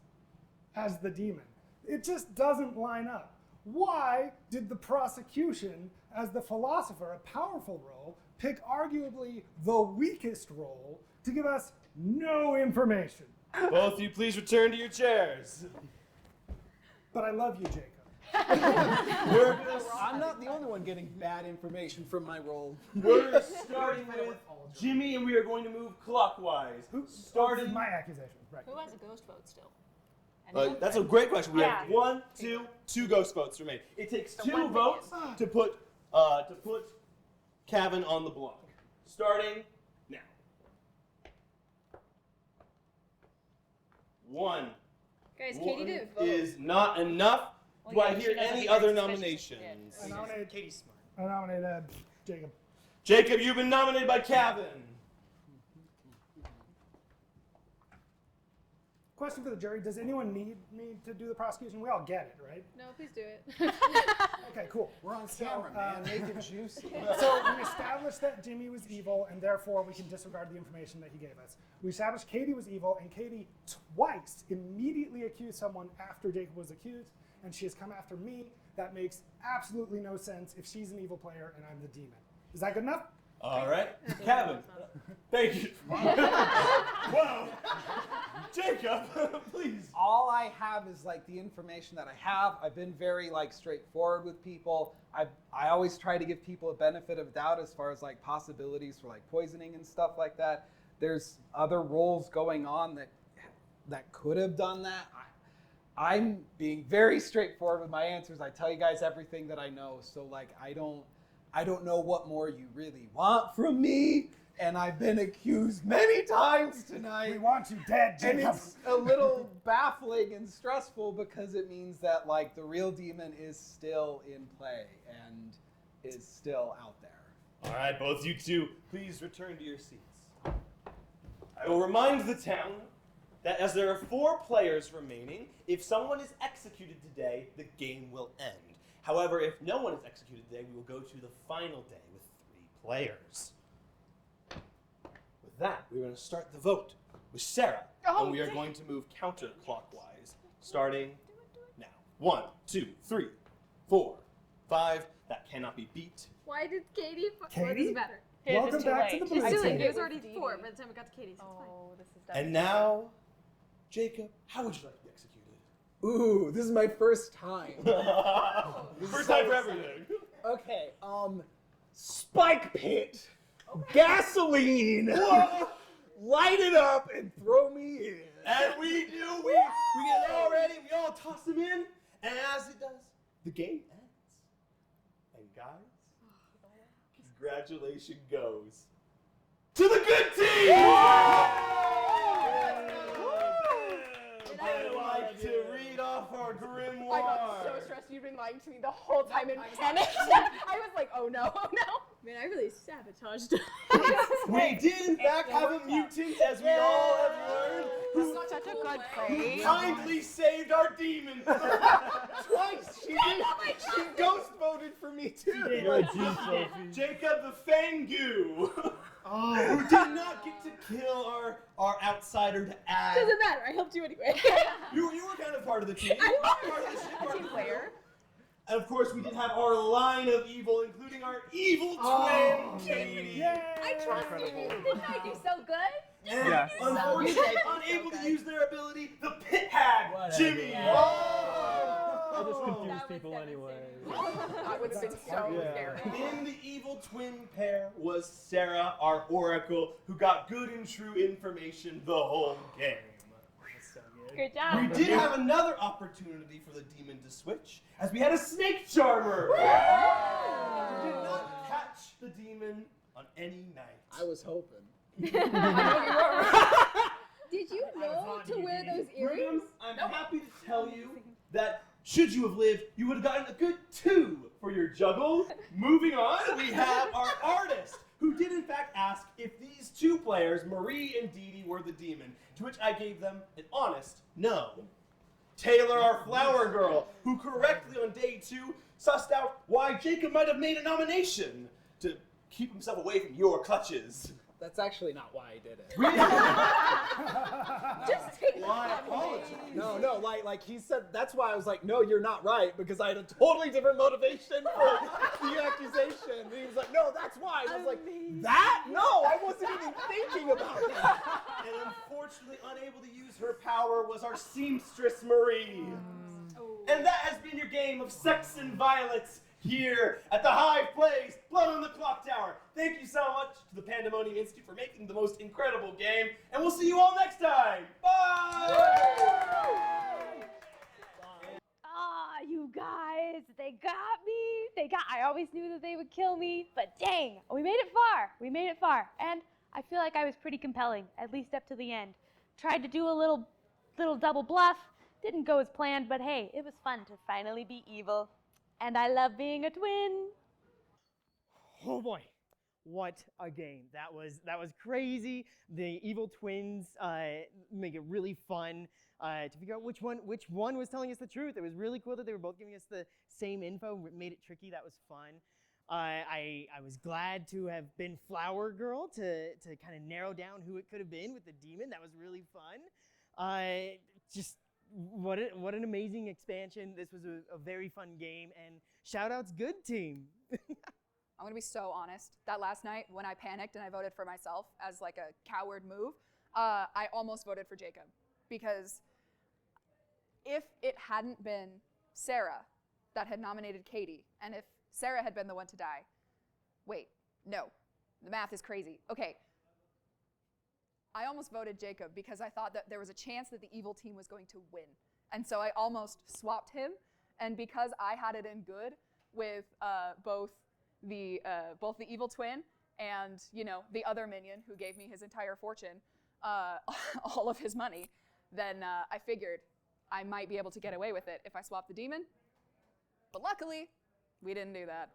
as the demon? It just doesn't line up. Why did the prosecution, as the philosopher, a powerful role, pick arguably the weakest role to give us no information? Both of you please return to your chairs. But I love you, Jacob. I'm not the only one getting bad information from my role. We're starting with Jimmy, and we are going to move clockwise. Starting my accusation. Right. Who has a ghost vote still? That's a great question. We have Yeah. two ghost votes remain. It takes So 2 one votes to put Kevin on the block. Starting now. 1. Guys, Katie didn't vote. Is not enough. Well, Do I yeah, hear she doesn't any get other suspicious. nominations? I nominate Katie's smart. I nominate Jacob. Jacob, you've been nominated by Kevin. Question for the jury: does anyone need me to do the prosecution? We all get it, right? No, please do it. Okay, cool. We're on camera, man. Make it juicy. So we established that Jimmy was evil, and therefore we can disregard the information that he gave us. We established Katie was evil, and Katie twice immediately accused someone after Jacob was accused, and she has come after me that makes absolutely no sense if she's an evil player and I'm the demon. Is that good enough? All right, Kevin. Thank you. Whoa. Jacob, please. All I have is like the information that I have. I've been very like straightforward with people. I always try to give people a benefit of doubt as far as like possibilities for like poisoning and stuff like that. There's other roles going on that could have done that. I'm being very straightforward with my answers. I tell you guys everything that I know. So like I don't know what more you really want from me. And I've been accused many times tonight. We want you dead, Jacob. And it's a little baffling and stressful because it means that like the real demon is still in play and is still out there. All right, both you two, please return to your seats. I will remind the town that as there are 4 players remaining, if someone is executed today, the game will end. However, if no one is executed today, we will go to the final day with 3 players. With that, we're going to start the vote with Sarah, and we are going to move counterclockwise, starting now. 1, 2, 3, 4, 5. That cannot be beat. Why did Katie? What Katie? is better? Welcome back to the blue It's too late. team. It was already 4 by the time we got to Katie's. Oh, this is And now, Jacob, how would you like to be executed? Ooh, this is my first time. First time for everything. Okay, spike pit, gasoline, light it up and throw me in. And we do. We get it all ready. We all toss them in. And as it does, the game ends. And guys, congratulations goes to the good team! I'd like to read off our grimoire. I got so stressed. You've been lying to me the whole time in panic. I was like, oh no, oh no. Man, I really sabotaged. We did, in fact, have a mutant, as we all have learned, who Such a good play. kindly saved our demon. Twice! She did. She ghost voted for me too. You're a G, Sophie. Jacob the Fangu, who did not get to kill our outsider to add. Doesn't matter. I helped you anyway. You were kind of part of the team. I was. Part of the ship, part of the player. And of course, we did have our line of evil, including our evil twin, Katie. I trust you. Didn't I do so good? And Yes. unfortunately, unable to use their ability, the pit hag, Jimmy. I just confuse people anyway. I would have been so scared. In the evil twin pair was Sarah, our oracle, who got good and true information the whole game. Good job. We did have another opportunity for the demon to switch, as we had a snake charmer. Who did not catch the demon on any night. I was hoping. Did you know to wear those earrings? I'm happy to tell you that should you have lived, you would have gotten a good 2 for your juggle. Moving on, we have our artist, who did in fact ask if these 2 players, Marie and Dee Dee, were the demon, to which I gave them an honest no. Taylor, our flower girl, who correctly on day 2 sussed out why Jacob might have made a nomination to keep himself away from your clutches. That's actually not why I did it. Just take Why apologize? No, like he said, that's why I was like, no, you're not right, because I had a totally different motivation for the accusation. And he was like, no, that's why. And I was like, that? No, I wasn't even thinking about that. And unfortunately unable to use her power was our seamstress Marie. And that has been your game of Sects and Violets here at the Hive Plays Blood on the Clocktower. Thank you so much to the Pandemonium Institute for making the most incredible game, and we'll see you all next time. Bye! Ah, you guys, they got me. I always knew that they would kill me, but dang, we made it far. We made it far. And I feel like I was pretty compelling, at least up to the end. Tried to do a little double bluff. Didn't go as planned, but hey, it was fun to finally be evil. And I love being a twin. Oh boy, what a game. That was crazy. The evil twins make it really fun to figure out which one was telling us the truth. It was really cool that they were both giving us the same info. It made it tricky. That was fun. I was glad to have been Flower Girl to kind of narrow down who it could have been with the demon. That was really fun. what an amazing expansion. This was a very fun game, and shout outs good team. I'm gonna be so honest. That last night when I panicked and I voted for myself as like a coward move, I almost voted for Jacob, because if it hadn't been Sarah that had nominated Katie, and if Sarah had been the one to die, wait, no, the math is crazy. Okay, I almost voted Jacob because I thought that there was a chance that the evil team was going to win, and so I almost swapped him. And because I had it in good with both the evil twin and the other minion who gave me his entire fortune, all of his money, then I figured I might be able to get away with it if I swapped the demon. But luckily, we didn't do that.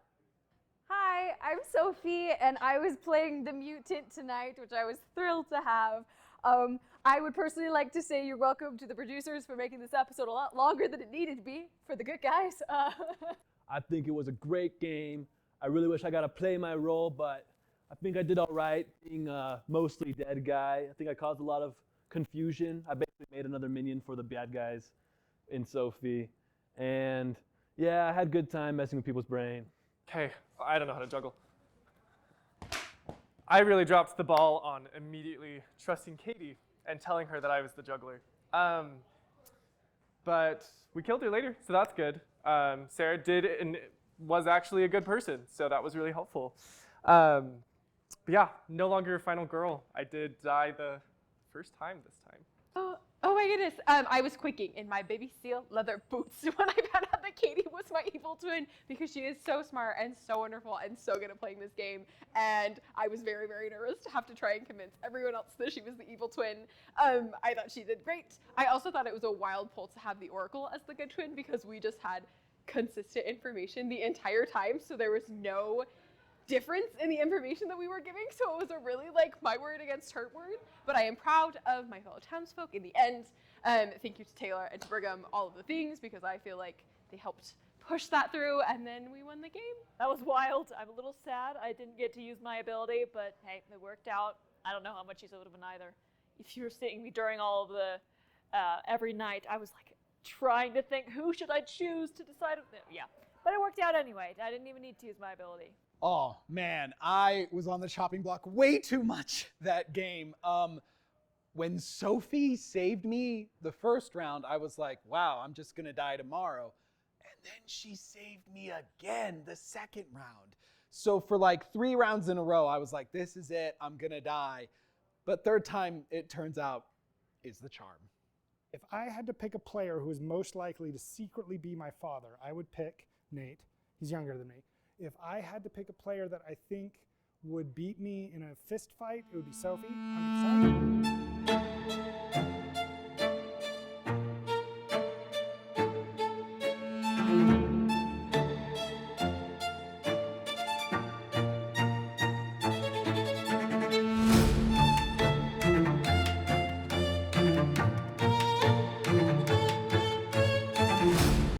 Hi, I'm Sophie, and I was playing the mutant tonight, which I was thrilled to have. I would personally like to say you're welcome to the producers for making this episode a lot longer than it needed to be for the good guys. I think it was a great game. I really wish I got to play my role, but I think I did all right being a mostly dead guy. I think I caused a lot of confusion. I basically made another minion for the bad guys in Sophie. And yeah, I had a good time messing with people's brain. Okay, I don't know how to juggle. I really dropped the ball on immediately trusting Katie and telling her that I was the juggler. But we killed her later, so that's good. Sarah did and was actually a good person, so that was really helpful. But yeah, no longer a final girl. I did die the first time this time. Oh my goodness. I was quaking in my baby seal leather boots when I found out that Katie was my evil twin, because she is so smart and so wonderful and so good at playing this game. And I was very, very nervous to have to try and convince everyone else that she was the evil twin. I thought she did great. I also thought it was a wild pull to have the Oracle as the good twin, because we just had consistent information the entire time, so there was no difference in the information that we were giving, so it was a really my word against her word. But I am proud of my fellow townsfolk in the end. Thank you to Taylor and to Brigham, all of the things, because I feel like they helped push that through, and then we won the game. That was wild. I'm a little sad I didn't get to use my ability, but hey, it worked out. I don't know how much use it would have been either. If you were seeing me during all of the every night, I was trying to think, who should I choose to decide? Yeah, but it worked out anyway. I didn't even need to use my ability. Oh man, I was on the chopping block way too much that game. When Sophie saved me the first round, I was like, wow, I'm just gonna die tomorrow. And then she saved me again the second round. So for 3 rounds in a row, I was like, this is it, I'm gonna die. But third time, it turns out, is the charm. If I had to pick a player who is most likely to secretly be my father, I would pick Nate. He's younger than me. If I had to pick a player that I think would beat me in a fist fight, it would be Sophie. I'm excited.